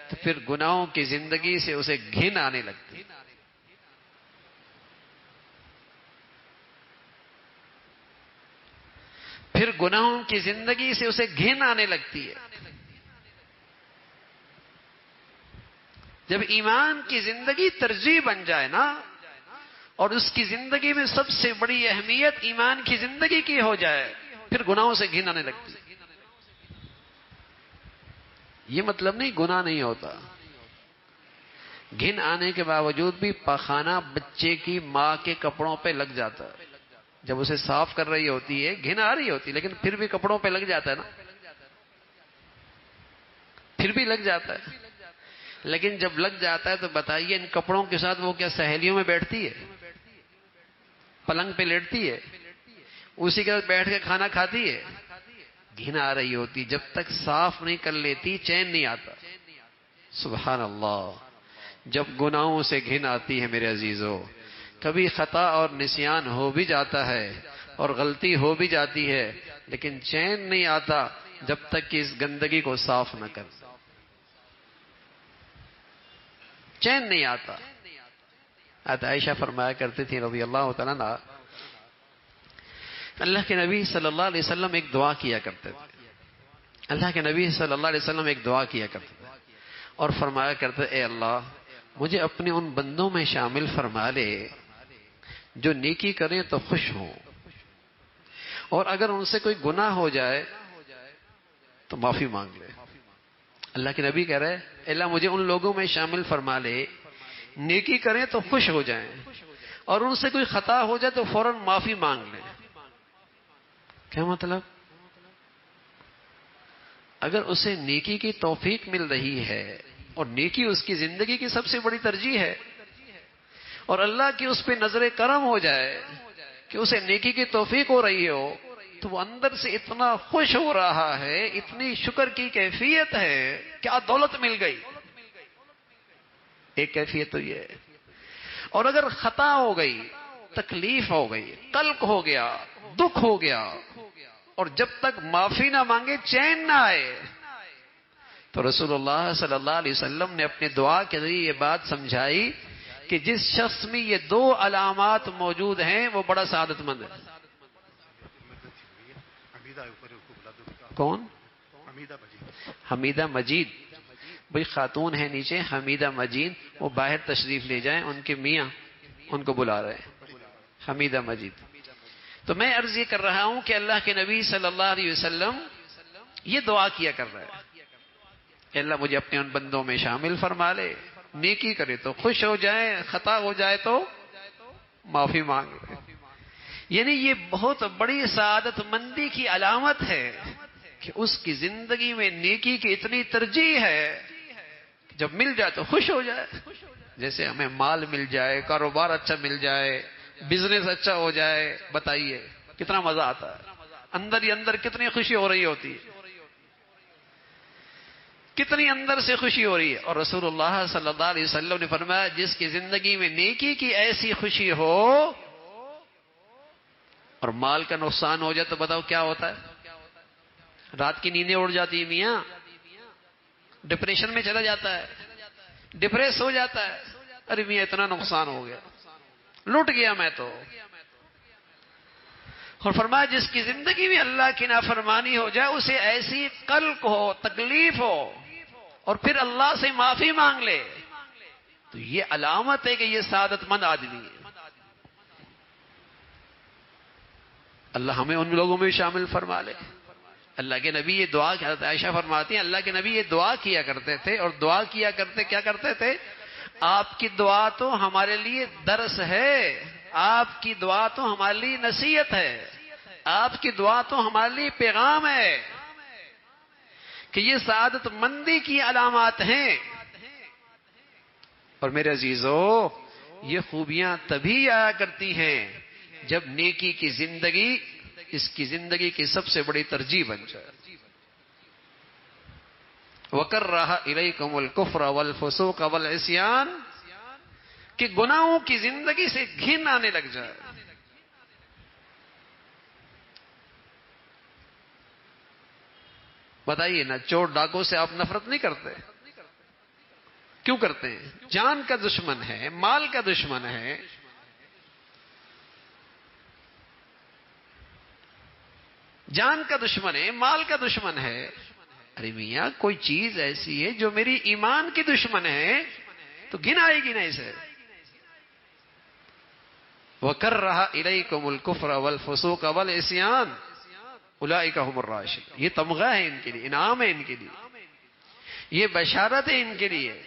تو پھر گناہوں کی زندگی سے اسے گھن آنے لگتی. پھر گناہوں کی زندگی سے اسے گھن آنے لگتی ہے. جب ایمان کی زندگی ترجیح بن جائے نا اور اس کی زندگی میں سب سے بڑی اہمیت ایمان کی زندگی کی ہو جائے، پھر گناہوں سے گھن آنے لگتی. یہ مطلب نہیں گناہ نہیں ہوتا، گھن آنے کے باوجود بھی پخانہ بچے کی ماں کے کپڑوں پہ لگ جاتا ہے. جب اسے صاف کر رہی ہوتی ہے گھن آ رہی ہوتی، لیکن پھر بھی کپڑوں پہ لگ جاتا ہے نا، پھر بھی لگ جاتا ہے. لیکن جب لگ جاتا ہے تو بتائیے ان کپڑوں کے ساتھ وہ کیا سہیلیوں میں بیٹھتی ہے، پلنگ پہ لیٹتی ہے، اسی کے ساتھ بیٹھ کے کھانا کھاتی ہے؟ گھن آ رہی ہوتی. جب تک صاف نہیں کر لیتی چین نہیں آتا. سبحان اللہ. جب گناہوں سے گھن آتی ہے میرے عزیزو، کبھی خطا اور نسیان ہو بھی جاتا ہے اور غلطی ہو بھی جاتی ہے، لیکن چین نہیں آتا جب تک کہ اس گندگی کو صاف نہ کر. چین نہیں آتا. عائشہ فرمایا کرتی تھی رضی اللہ تعالیٰ عنہ، اللہ کے نبی صلی اللہ علیہ وسلم ایک دعا کیا کرتے تھے. اللہ کے نبی صلی اللہ علیہ وسلم ایک دعا کیا کرتے تھے اور فرمایا کرتے، اے اللہ مجھے اپنے ان بندوں میں شامل فرما لے جو نیکی کریں تو خوش ہوں، اور اگر ان سے کوئی گناہ ہو جائے تو معافی مانگ لے. اللہ کے نبی کہہ رہے اے اللہ مجھے ان لوگوں میں شامل فرما لے، نیکی کریں تو خوش ہو جائیں اور ان سے کوئی خطا ہو جائے تو فوراً معافی مانگ لیں. کیا مطلب؟ اگر اسے نیکی کی توفیق مل رہی ہے اور نیکی اس کی زندگی کی سب سے بڑی ترجیح ہے اور اللہ کی اس پہ نظر کرم ہو جائے کہ اسے نیکی کی توفیق ہو رہی ہو تو وہ اندر سے اتنا خوش ہو رہا ہے، اتنی شکر کی کیفیت ہے، کیا دولت مل گئی. ایک کیفیت تو یہ ہے. اور اگر خطا ہو گئی تکلیف ہو گئی، قلق ہو گیا، دکھ ہو گیا، اور جب تک معافی نہ مانگے چین نہ آئے، تو رسول اللہ صلی اللہ علیہ وسلم نے اپنے دعا کے ذریعے یہ بات سمجھائی کہ جس شخص میں یہ دو علامات موجود ہیں وہ بڑا سعادت مند ہے۔ کون؟ حمیدہ مجید، بھئی خاتون ہے نیچے، حمیدہ مجید، وہ باہر تشریف لے جائیں، ان کے میاں ان کو بلا رہے ہیں، حمیدہ مجید۔ تو میں عرض یہ کر رہا ہوں کہ اللہ کے نبی صلی اللہ علیہ وسلم یہ دعا کیا کر رہے ہیں کہ اللہ مجھے اپنے ان بندوں میں شامل فرما لے، نیکی کرے تو خوش ہو جائے، خطا ہو جائے تو معافی مانگ لے۔ یعنی یہ بہت بڑی سعادت مندی کی علامت ہے کہ اس کی زندگی میں نیکی کی اتنی ترجیح ہے کہ جب مل جائے تو خوش ہو جائے۔ جیسے ہمیں مال مل جائے، کاروبار اچھا مل جائے، بزنس اچھا ہو جائے، بتائیے کتنا مزہ آتا ہے، اندر ہی اندر کتنی خوشی ہو رہی ہوتی ہے، کتنی اندر سے خوشی ہو رہی ہے۔ اور رسول اللہ صلی اللہ علیہ وسلم نے فرمایا جس کی زندگی میں نیکی کی ایسی خوشی ہو اور مال کا نقصان ہو جائے تو بتاؤ کیا ہوتا ہے؟ رات کی نیندیں اڑ جاتی ہیں میاں، ڈپریشن میں چلا جاتا ہے، ڈپریس ہو جاتا ہے، ارے میاں اتنا نقصان ہو گیا، لٹ گیا میں تو۔ اور فرمایا جس کی زندگی میں اللہ کی نافرمانی ہو جائے اسے ایسی قلق ہو، تکلیف ہو، اور پھر اللہ سے معافی مانگ لے تو یہ علامت ہے کہ یہ سعادت مند آدمی ہے۔ اللہ ہمیں ان لوگوں میں شامل فرما لے۔ اللہ کے نبی یہ دعا، حضرت عائشہ فرماتی ہیں اللہ کے نبی یہ دعا کیا کرتے تھے، اور دعا کیا کرتے کیا کرتے تھے؟ آپ کی دعا تو ہمارے لیے درس ہے، آپ کی دعا تو ہمارے لیے نصیحت ہے، آپ کی دعا تو ہمارے لیے پیغام ہے کہ یہ سعادت مندی کی علامات ہیں۔ اور میرے عزیزو، یہ خوبیاں تبھی آیا کرتی ہیں جب نیکی کی زندگی اس کی زندگی کی سب سے بڑی ترجیح بن جائے۔ وَكَرَّهَ إِلَيْكُمُ الْكُفْرَ وَالْفُسُوقَ وَالْعِصْيَانَ، کہ گناہوں کی زندگی سے گھن آنے لگ جائے۔ بتائیے نا، چور ڈاکو سے آپ نفرت نہیں کرتے؟ کیوں کرتے ہیں؟ جان کا دشمن ہے، مال کا دشمن ہے۔ جان کا دشمن ہے، مال کا دشمن ہے۔ ارے میاں کوئی چیز ایسی ہے جو میری ایمان کی دشمن ہے تو گھن آئے گی نا اسے۔ وَكَرَّهَ إِلَيْكُمُ الْكُفْرَ وَالْفُسُوقَ وَالْعِصْيَانَ أُولَئِكَ هُمُ الرَّاشِدُونَ، یہ تمغہ ہے ان کے لیے، انعام ہے ان کے لیے، یہ بشارت ہے ان کے لیے۔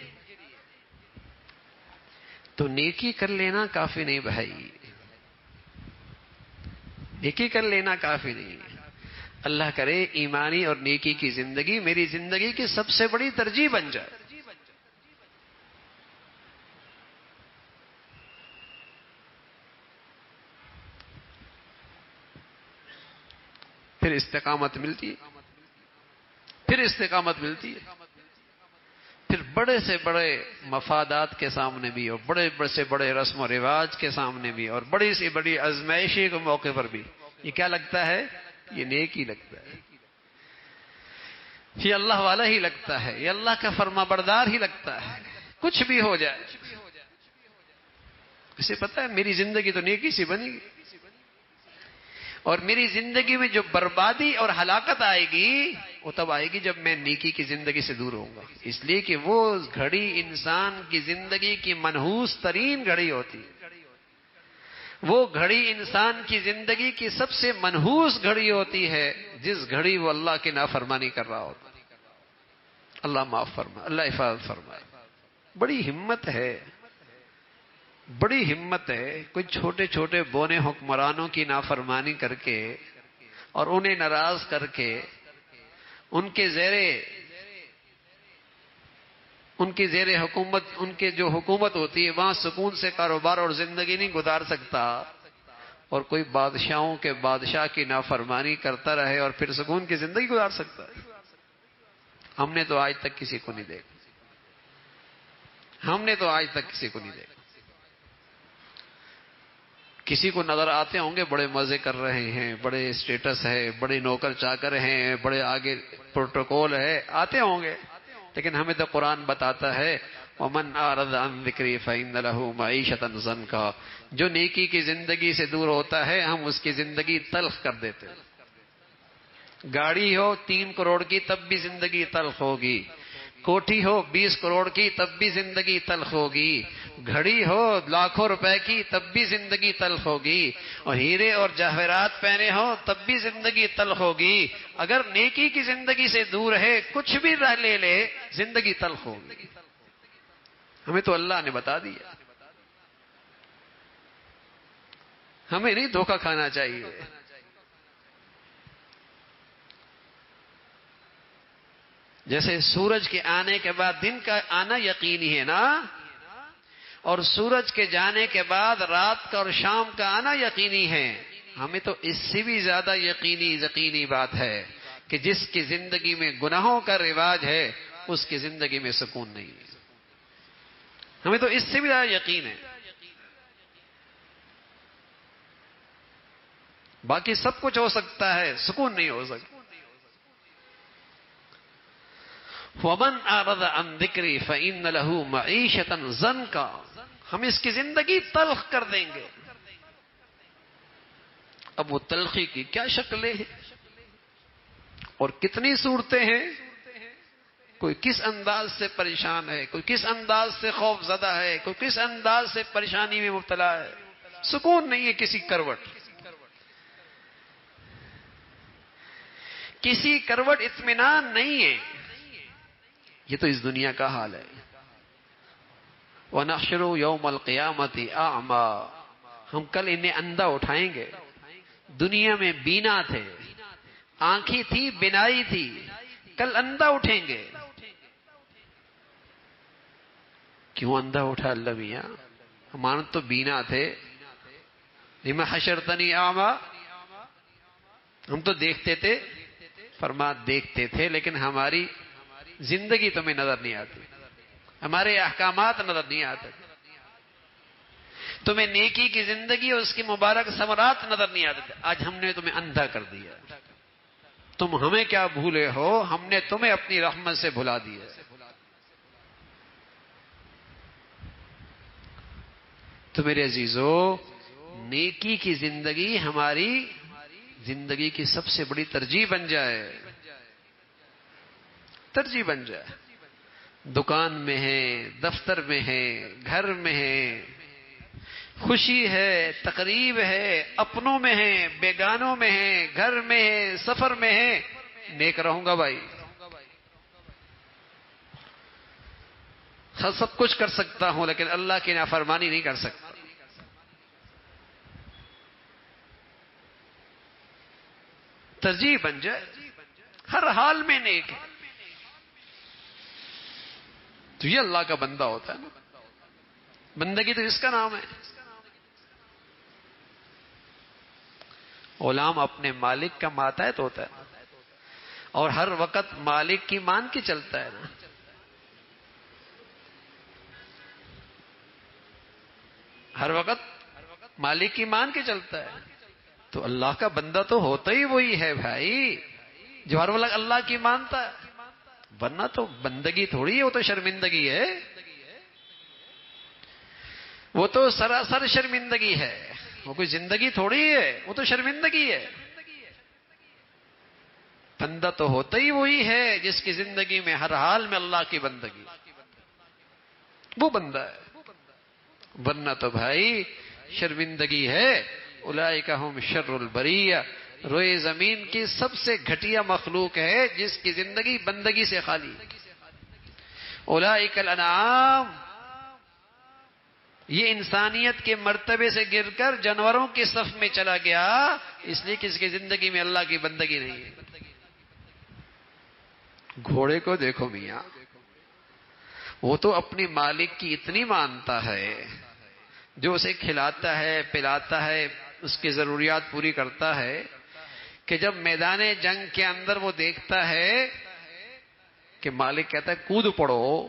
تو نیکی کر لینا کافی نہیں بھائی، نیکی کر لینا کافی نہیں۔ اللہ کرے ایمانی اور نیکی کی زندگی میری زندگی کی سب سے بڑی ترجیح بن جائے۔ پھر استقامت ملتی ہے، پھر استقامت ملتی ہے، پھر بڑے سے بڑے مفادات کے سامنے بھی، اور بڑے سے بڑے رسم و رواج کے سامنے بھی، اور بڑی سے بڑی ازمائشی کے موقع پر بھی یہ کیا لگتا ہے؟ یہ نیکی لگتا ہے، یہ اللہ والا ہی لگتا ہے، یہ اللہ کا فرما بردار ہی لگتا ہے۔ کچھ بھی ہو جائے اسے پتا ہے میری زندگی تو نیکی سے بنی گی، اور میری زندگی میں جو بربادی اور ہلاکت آئے گی وہ تب آئے گی جب میں نیکی کی زندگی سے دور ہوں گا۔ اس لیے کہ وہ گھڑی انسان کی زندگی کی منحوس ترین گھڑی ہوتی ہے، وہ گھڑی انسان کی زندگی کی سب سے منحوس گھڑی ہوتی ہے جس گھڑی وہ اللہ کی نافرمانی کر رہا ہوتا۔ اللہ معاف فرمائے، اللہ حفاظت فرمائے۔ بڑی ہمت ہے، بڑی ہمت ہے، کوئی چھوٹے چھوٹے بونے حکمرانوں کی نافرمانی کر کے اور انہیں ناراض کر کے ان کے زیر حکومت، ان کے جو حکومت ہوتی ہے وہاں سکون سے کاروبار اور زندگی نہیں گزار سکتا، اور کوئی بادشاہوں کے بادشاہ کی نافرمانی کرتا رہے اور پھر سکون کی زندگی گزار سکتا ہے؟ ہم نے تو آج تک کسی کو نہیں دیکھا، ہم نے تو آج تک کسی کو نہیں دیکھا۔ کسی کو نظر آتے ہوں گے بڑے مزے کر رہے ہیں، بڑے اسٹیٹس ہے، بڑے نوکر چاکر ہیں، بڑے آگے پروٹوکول ہے، آتے ہوں گے، لیکن ہمیں تو قرآن بتاتا ہے وَمَنْ أَعْرَضَ عَنْ ذِكْرِي فَإِنَّ لَهُ مَعِيشَةً ضَنْكًا، جو نیکی کی زندگی سے دور ہوتا ہے ہم اس کی زندگی تلخ کر دیتے ہیں۔ گاڑی ہو 3 کروڑ کی تب بھی زندگی تلخ ہوگی، کوٹھی ہو 20 کروڑ کی تب بھی زندگی تلخ ہوگی، گھڑی ہو لاکھوں روپے کی تب بھی زندگی تلخ ہوگی، اور ہیرے اور جواہرات پہنے ہو تب بھی زندگی تلخ ہوگی۔ اگر نیکی کی زندگی سے دور ہے کچھ بھی رہ لے زندگی تلخ ہوگی۔ ہمیں تو اللہ نے بتا دیا، ہمیں نہیں دھوکہ کھانا چاہیے۔ جیسے سورج کے آنے کے بعد دن کا آنا یقینی ہے نا، اور سورج کے جانے کے بعد رات کا اور شام کا آنا یقینی ہے، ہمیں تو اس سے بھی زیادہ یقینی بات ہے کہ جس کی زندگی میں گناہوں کا رواج ہے اس کی زندگی میں سکون نہیں ہے۔ ہمیں تو اس سے بھی زیادہ یقین ہے۔ باقی سب کچھ ہو سکتا ہے، سکون نہیں ہو سکتا۔ وَمَنْ أَعْرَضَ عَنْ ذِكْرِي فَإِنَّ لَهُ مَعِيشَةً ضَنْكًا، ہم اس کی زندگی تلخ کر دیں گے۔ اب وہ تلخی کی کیا شکلیں ہیں اور کتنی صورتیں ہیں، کوئی کس انداز سے پریشان ہے، کوئی کس انداز سے خوف زدہ ہے، کوئی کس انداز سے پریشانی میں مبتلا ہے، سکون نہیں ہے کسی کروٹ، کسی کروٹ اطمینان نہیں ہے۔ یہ تو اس دنیا کا حال ہے۔ وَنَحْشُرُ يَوْمَ الْقِيَامَةِ أَعْمَى، ہم کل انہیں اندھا اٹھائیں گے۔ دنیا میں بینا تھے، آنکھیں تھی، بینائی تھی، کل اندھا اٹھیں گے۔ کیوں اندھا اٹھا اللہ میاں؟ ہمارے تو بینا تھے۔ لِمَ حَشَرْتَنِي أَعْمَى، ہم تو دیکھتے تھے، فرما دیکھتے تھے لیکن ہماری زندگی تمہیں نظر نہیں آتی، ہمارے احکامات نظر نہیں آتے، تمہیں نیکی کی زندگی اور اس کی مبارک ثمرات نظر نہیں آتے۔ آج ہم نے تمہیں اندھا کر دیا، تم ہمیں کیا بھولے ہو، ہم نے تمہیں اپنی رحمت سے بھلا دیا۔ تو میرے عزیزو، نیکی کی زندگی ہماری زندگی کی سب سے بڑی ترجیح بن جائے، ترجیح بن جائے۔ دکان میں ہے، دفتر میں ہے، گھر میں ہے، خوشی ہے، تقریب ہے، اپنوں میں ہے، بیگانوں میں ہے، گھر میں ہے، سفر میں ہے، نیک رہوں گا بھائی۔ سب کچھ کر سکتا ہوں لیکن اللہ کی نافرمانی نہیں کر سکتا۔ ترجیح بن جائے، ہر حال میں نیک ہے، تو یہ اللہ کا بندہ ہوتا ہے نا۔ بندگی تو اس کا نام ہے۔ غلام اپنے مالک کا ماتحت ہوتا ہے اور ہر وقت مالک کی مان کے چلتا ہے نا۔ ہر وقت مالک کی مان کے چلتا ہے، تو اللہ کا بندہ تو ہوتا ہی وہی ہے بھائی جو ہر وقت اللہ کی مانتا ہے، ورنہ تو بندگی تھوڑی ہے، وہ تو شرمندگی ہے، وہ تو سراسر شرمندگی ہے، وہ کوئی زندگی تھوڑی ہے، وہ تو شرمندگی ہے۔ بندہ تو ہوتا ہی وہی ہے جس کی زندگی میں ہر حال میں اللہ کی بندگی، وہ بندہ ہے، ورنہ تو بھائی شرمندگی ہے۔ اولئک ھم شر البریہ، روئے زمین کی سب سے گھٹیا مخلوق ہے جس کی زندگی بندگی سے خالی۔ اولئک الانعام، یہ انسانیت کے مرتبے سے گر کر جانوروں کے صف میں چلا گیا، اس لیے کہ اس کی زندگی میں اللہ کی بندگی نہیں ہے۔ گھوڑے کو دیکھو میاں، وہ تو اپنی مالک کی اتنی مانتا ہے، جو اسے کھلاتا ہے، پلاتا ہے، اس کی ضروریات پوری کرتا ہے، کہ جب میدان جنگ کے اندر وہ دیکھتا ہے کہ مالک کہتا ہے کود پڑو،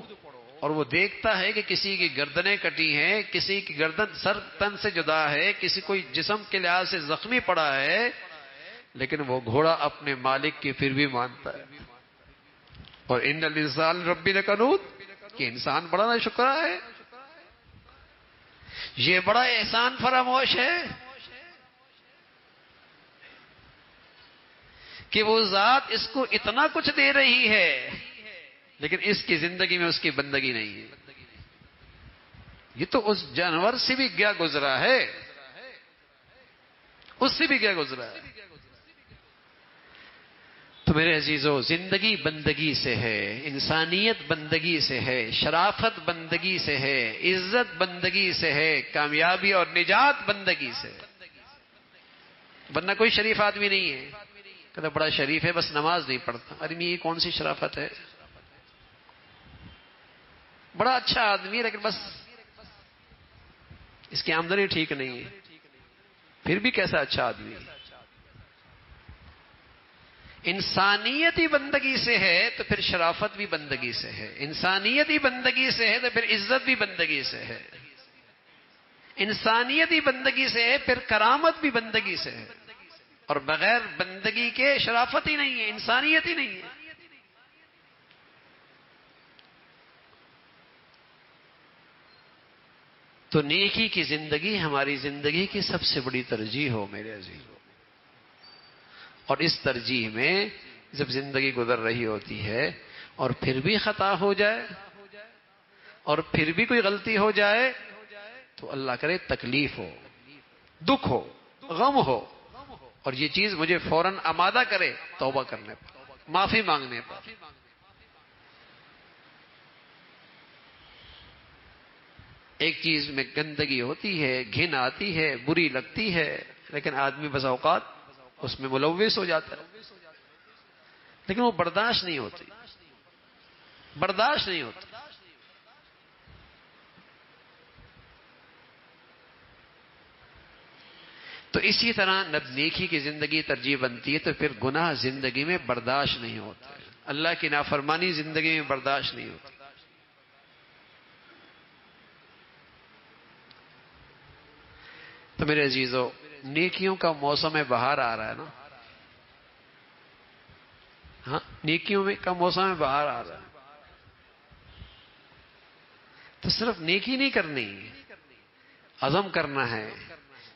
اور وہ دیکھتا ہے کہ کسی کی گردنیں کٹی ہیں، کسی کی گردن سر تن سے جدا ہے، کسی کوئی جسم کے لحاظ سے زخمی پڑا ہے، لیکن وہ گھوڑا اپنے مالک کی پھر بھی مانتا ہے. اور ان الانسان ربی لکنود، کہ انسان بڑا نا شکرا ہے، یہ بڑا احسان فراموش ہے کہ وہ ذات اس کو اتنا کچھ دے رہی ہے لیکن اس کی زندگی میں اس کی بندگی نہیں ہے. یہ تو اس جانور سے بھی گیا گزرا ہے، اس سے بھی گیا گزرا ہے. تو میرے عزیزو، زندگی بندگی سے ہے، انسانیت بندگی سے ہے، شرافت بندگی سے ہے، عزت بندگی سے ہے، کامیابی اور نجات بندگی سے. ورنہ کوئی شریف آدمی نہیں ہے کہتا بڑا شریف ہے بس نماز نہیں پڑھتا. ارے یہ کون سی شرافت ہے؟ بڑا اچھا آدمی ہے لیکن بس اس کی آمدنی ٹھیک نہیں ہے، پھر بھی کیسا اچھا آدمی ہے؟ انسانیت ہی بندگی سے ہے تو پھر شرافت بھی بندگی سے ہے، انسانیت ہی بندگی سے ہے تو پھر عزت بھی بندگی سے ہے، انسانیت ہی بندگی سے ہے پھر کرامت بھی بندگی سے ہے. اور بغیر بندگی کے شرافت ہی نہیں ہے، انسانیت ہی نہیں ہے. تو نیکی کی زندگی ہماری زندگی کی سب سے بڑی ترجیح ہو میرے عزیزو. اور اس ترجیح میں جب زندگی گزر رہی ہوتی ہے اور پھر بھی خطا ہو جائے اور پھر بھی کوئی غلطی ہو جائے تو اللہ کرے تکلیف ہو، دکھ ہو، غم ہو، اور یہ چیز مجھے فوراً آمادہ کرے توبہ کرنے پر، معافی مانگنے پر. ایک چیز میں گندگی ہوتی ہے، گھن آتی ہے، بری لگتی ہے، لیکن آدمی بس اوقات اس میں ملوث ہو جاتا ہے، لیکن وہ برداشت نہیں ہوتی، برداشت نہیں ہوتی. تو اسی طرح جب نیکی کی زندگی ترجیح بنتی ہے تو پھر گناہ زندگی میں برداشت نہیں ہوتے، اللہ کی نافرمانی زندگی میں برداشت نہیں ہوتی. تو میرے عزیزو، نیکیوں کا موسم بہار آ رہا ہے نا، ہاں نیکیوں میں کا موسم بہار آ رہا ہے. تو صرف نیکی نہیں کرنی، عزم کرنا ہے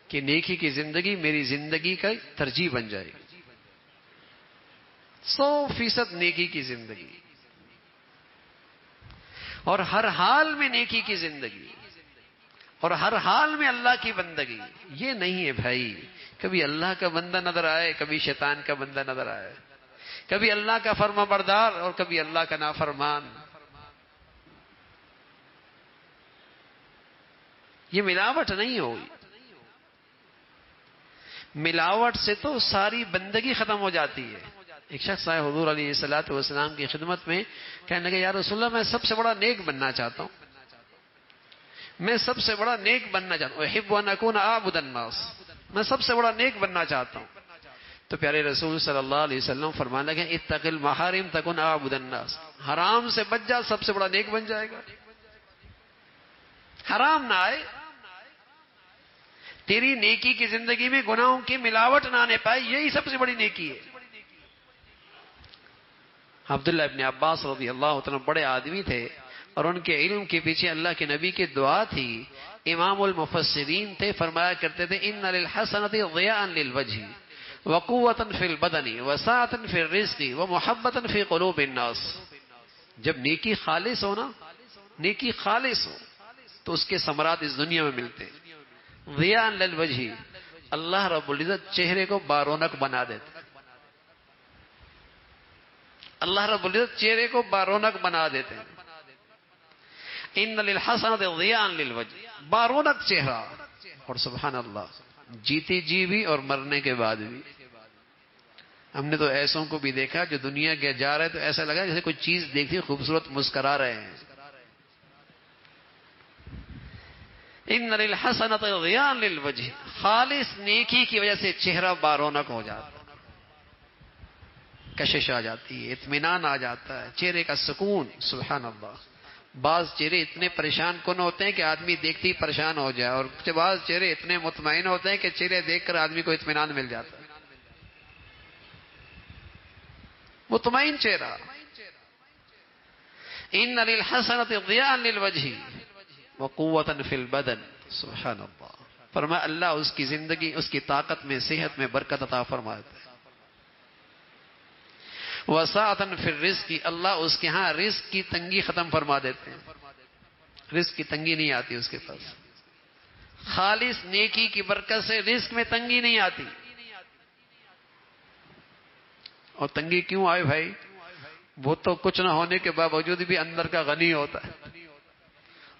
کہ نیکی کی زندگی میری زندگی کا ترجیح بن جائے گی. 100% نیکی کی زندگی اور ہر حال میں نیکی کی زندگی اور ہر حال میں اللہ کی بندگی. یہ نہیں ہے بھائی کبھی اللہ کا بندہ نظر آئے، کبھی شیطان کا بندہ نظر آئے، کبھی اللہ کا فرما بردار اور کبھی اللہ کا نافرمان. یہ ملاوٹ نہیں ہوئی، ملاوٹ سے تو ساری بندگی ختم ہو جاتی ہے. ایک شخص آئے حضور علیہ الصلوۃ والسلام کی خدمت میں، کہنے لگے یا رسول اللہ میں سب سے بڑا نیک بننا چاہتا ہوں، میں سب سے بڑا نیک بننا چاہتا ہوں، احب ان اکون اعبد الناس، میں سب سے بڑا نیک بننا چاہتا ہوں. تو پیارے رسول صلی اللہ علیہ وسلم فرمانے لگے اتق المحارم تکن اعبد الناس، حرام سے بچ جا سب سے بڑا نیک بن جائے گا. حرام نہ آئے، تیری نیکی کی زندگی میں گناہوں کی ملاوٹ نہ آنے پائے، یہی سب سے بڑی نیکی ہے. عبداللہ ابن عباس رضی اللہ عنہ بڑے آدمی تھے اور ان کے علم کے پیچھے اللہ کے نبی کی دعا تھی. امام المفسرین تھے، فرمایا کرتے تھے ان للحسنۃ ضیاء للوجہ وقوۃ فی البدن وسعۃ فی الرزق ومحبۃ فی قلوب الناس. جب نیکی خالص ہو نا، نیکی خالص ہو تو اس کے ثمرات اس دنیا میں ملتے ہیں. ضیاء للوجہ، اللہ رب العزت چہرے کو بارونق بنا دیتے، اللہ رب العزت چہرے کو بارونق بنا دیتے ہیں. ان للحسنۃ ضیاء للوجہ، بارونق چہرہ. اور سبحان اللہ، جیتی جی بھی اور مرنے کے بعد بھی. ہم نے تو ایسوں کو بھی دیکھا جو دنیا کے جا رہے تو ایسا لگا جیسے کوئی چیز دیکھی خوبصورت مسکرا رہے ہیں. ان للحسنۃ ضیاء للوجہ، خالص نیکی کی وجہ سے چہرہ بارونق ہو جاتا، کشش آ جاتی ہے، اطمینان آ جاتا ہے، چہرے کا سکون. سبحان اللہ، بعض چہرے اتنے پریشان کن ہوتے ہیں کہ آدمی دیکھتے ہی پریشان ہو جائے، اور بعض چہرے اتنے مطمئن ہوتے ہیں کہ چہرے دیکھ کر آدمی کو اطمینان مل جاتا ہے۔ مطمئن چہرہ، ان للحسنۃ ضیاء للوجہ وقوۃ فی البدن، سبحان اللہ۔ فرمایا اللہ اس کی زندگی، اس کی طاقت میں، صحت میں برکت عطا فرماتا ہے۔ وسعۃ فی الرزق، اللہ اس کے ہاں رزق کی تنگی ختم فرما دیتے ہیں، رزق کی تنگی نہیں آتی اس کے پاس، خالص نیکی کی برکت سے رزق میں تنگی نہیں آتی۔ اور تنگی کیوں آئے بھائی؟ وہ تو کچھ نہ ہونے کے باوجود بھی اندر کا غنی ہوتا ہے،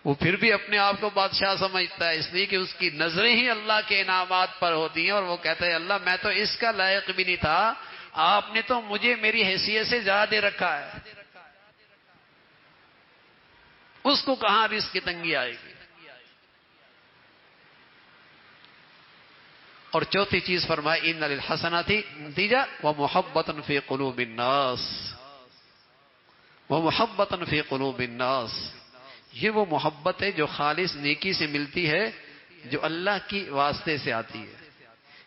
وہ پھر بھی اپنے آپ کو بادشاہ سمجھتا ہے، اس لیے کہ اس کی نظریں ہی اللہ کے انعامات پر ہوتی ہیں، اور وہ کہتا ہے اللہ میں تو اس کا لائق بھی نہیں تھا، آپ نے تو مجھے میری حیثیت سے زیادہ دے رکھا ہے۔ اس کو کہاں رزق کی تنگی آئے گی؟ اور چوتھی چیز فرمائی ان للحسنات نتیجہ ومحبۃ فی قلوب الناس، ومحبۃ فی قلوب الناس، یہ وہ محبت ہے جو خالص نیکی سے ملتی ہے، جو اللہ کی واسطے سے آتی ہے،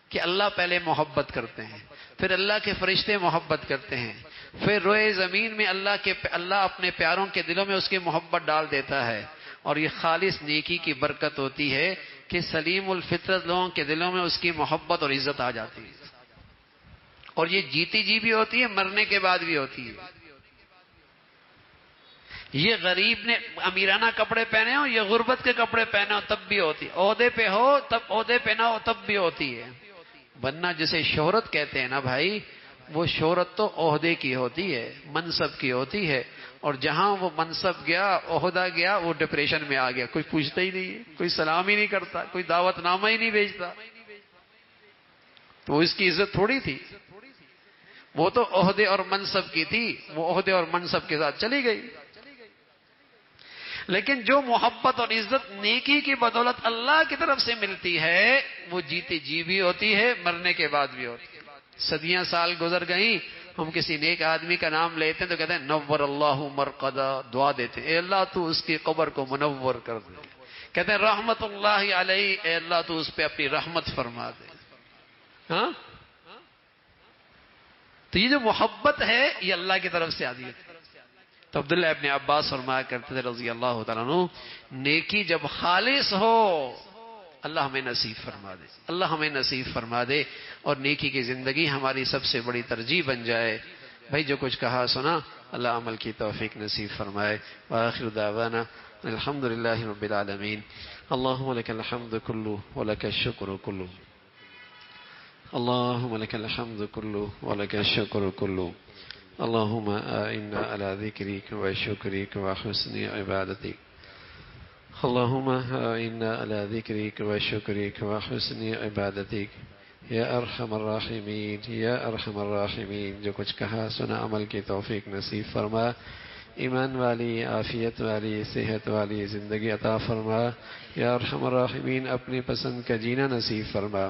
کہ اللہ پہلے محبت کرتے ہیں، پھر اللہ کے فرشتے محبت کرتے ہیں، پھر روئے زمین میں اللہ اپنے پیاروں کے دلوں میں اس کی محبت ڈال دیتا ہے، اور یہ خالص نیکی کی برکت ہوتی ہے کہ سلیم الفطرت لوگوں کے دلوں میں اس کی محبت اور عزت آ جاتی ہے، اور یہ جیتی جی بھی ہوتی ہے، مرنے کے بعد بھی ہوتی ہے۔ یہ غریب نے امیرانہ کپڑے پہنے ہو، یہ غربت کے کپڑے پہنے ہو، تب بھی ہوتی ہے، عہدے پہ ہو تب، عہدے پہ نہ ہو تب بھی ہوتی ہے۔ ورنہ جسے شہرت کہتے ہیں نا بھائی، وہ شہرت تو عہدے کی ہوتی ہے، منصب کی ہوتی ہے، اور جہاں وہ منصب گیا، عہدہ گیا، وہ ڈپریشن میں آ گیا، کوئی پوچھتا ہی نہیں ہے، کوئی سلام ہی نہیں کرتا، کوئی دعوت نامہ ہی نہیں بھیجتا، تو اس کی عزت تھوڑی تھی، وہ تو عہدے اور منصب کی تھی، وہ عہدے اور منصب کے ساتھ چلی گئی۔ لیکن جو محبت اور عزت نیکی کی بدولت اللہ کی طرف سے ملتی ہے، وہ جیتے جی بھی ہوتی ہے، مرنے کے بعد بھی ہوتی ہے۔ صدیاں سال گزر گئیں، ہم کسی نیک آدمی کا نام لیتے ہیں تو کہتے ہیں نور اللہ مرقدہ، دعا دیتے ہیں اے اللہ تو اس کی قبر کو منور کر دے، کہتے ہیں رحمت اللہ علیہ، اے اللہ تو اس پہ اپنی رحمت فرما دے۔ ہاں، تو یہ جو محبت ہے یہ اللہ کی طرف سے آتی ہے۔ تو عبداللہ ابن عباس فرمایا کرتے تھے رضی اللہ تعالیٰ عنہ، نیکی جب خالص ہو اللہ ہمیں نصیب فرما دے، اللہ ہمیں نصیب فرما دے، اور نیکی کی زندگی ہماری سب سے بڑی ترجیح بن جائے۔ بھائی جو کچھ کہا سنا، اللہ عمل کی توفیق نصیب فرمائے۔ وآخر دعوانا الحمد للہ رب العالمین۔ اللہم لک الحمد کلہ ولک الشکر کلہ، اللہم لک الحمد کلہ ولک الشکر کلہ، اللہم اعنا علی ذکرک وشکرک وحسن عبادتک، اللہم اعنا علی ذکرک وشکرک وحسن عبادتک، یا ارحم الراحمین یا ارحم الراحمین۔ جو کچھ کہا سنا عمل کی توفیق نصیب فرما، ایمان والی، عافیت والی، صحت والی زندگی عطا فرما، یا ارحم الراحمین۔ اپنی پسند کا جینا نصیب فرما،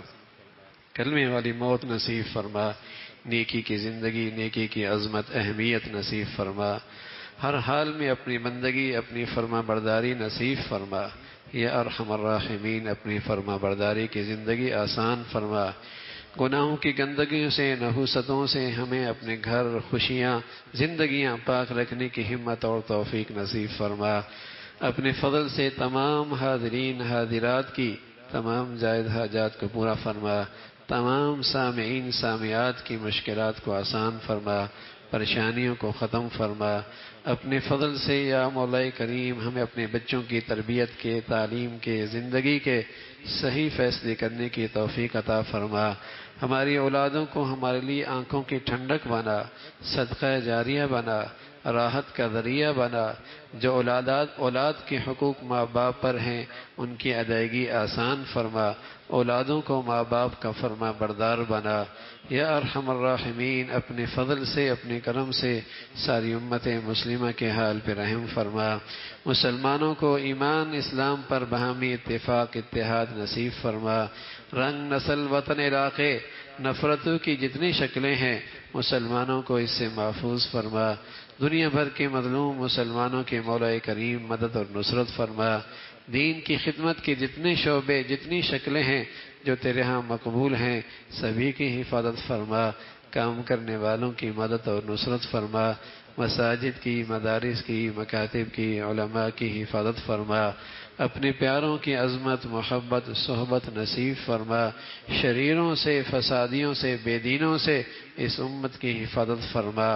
کلمے والی موت نصیب فرما، نیکی کی زندگی، نیکی کی عظمت، اہمیت نصیب فرما، ہر حال میں اپنی بندگی، اپنی فرما برداری نصیب فرما، یا ارحم الراحمین۔ اپنی فرما برداری کی زندگی آسان فرما، گناہوں کی گندگیوں سے، نحوستوں سے ہمیں اپنے گھر، خوشیاں، زندگیاں پاک رکھنے کی ہمت اور توفیق نصیب فرما، اپنے فضل سے تمام حاضرین حاضرات کی تمام زائد حاجات کو پورا فرما، تمام سامعین سامعات کی مشکلات کو آسان فرما، پریشانیوں کو ختم فرما، اپنے فضل سے یا مولا کریم ہمیں اپنے بچوں کی تربیت کے، تعلیم کے، زندگی کے صحیح فیصلے کرنے کی توفیق عطا فرما، ہماری اولادوں کو ہمارے لیے آنکھوں کی ٹھنڈک بنا، صدقہ جاریہ بنا، راحت کا ذریعہ بنا، جو اولاد کے حقوق ماں باپ پر ہیں ان کی ادائیگی آسان فرما، اولادوں کو ماں باپ کا فرما بردار بنا، یا ارحم الراحمین۔ اپنے فضل سے، اپنے کرم سے ساری امت مسلمہ کے حال پہ رحم فرما، مسلمانوں کو ایمان اسلام پر باہمی اتفاق اتحاد نصیب فرما، رنگ نسل وطن علاقے نفرتوں کی جتنی شکلیں ہیں مسلمانوں کو اس سے محفوظ فرما، دنیا بھر کے مظلوم مسلمانوں کے مولا کریم مدد اور نصرت فرما، دین کی خدمت کے جتنے شعبے جتنی شکلیں ہیں جو تیرے ہاں مقبول ہیں سبھی کی حفاظت فرما، کام کرنے والوں کی مدد اور نصرت فرما، مساجد کی، مدارس کی، مکاتب کی، علماء کی حفاظت فرما، اپنے پیاروں کی عظمت محبت صحبت نصیب فرما، شریروں سے فسادیوں سے بے دینوں سے اس امت کی حفاظت فرما،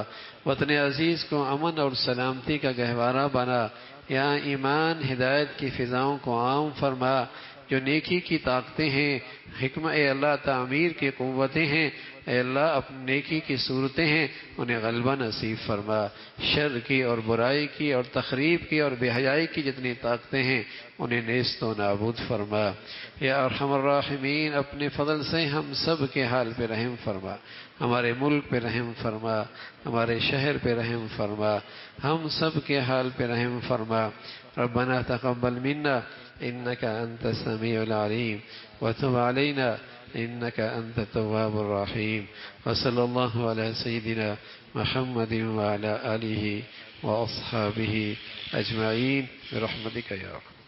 وطن عزیز کو امن اور سلامتی کا گہوارہ بنا، یہاں ایمان ہدایت کی فضاؤں کو عام فرما، جو نیکی کی طاقتیں ہیں حکمت اے اللہ تعمیر کی قوتیں ہیں اے اللہ اپنی نیکی کی صورتیں ہیں انہیں غلبہ نصیب فرما، شر کی اور برائی کی اور تخریب کی اور بے حیائی کی جتنی طاقتیں ہیں انہیں نیست و نابود فرما، یا ارحم الراحمین اپنے فضل سے ہم سب کے حال پہ رحم فرما، ہمارے ملک پہ رحم فرما، ہمارے شہر پہ رحم فرما، ہم سب کے حال پہ رحم فرما، ربنا تقبل منا إنك أنت السميع العليم وتب علينا إنك أنت التواب الرحيم، وصلى الله على سيدنا محمد وعلى آله وأصحابه أجمعين برحمتك يا رب.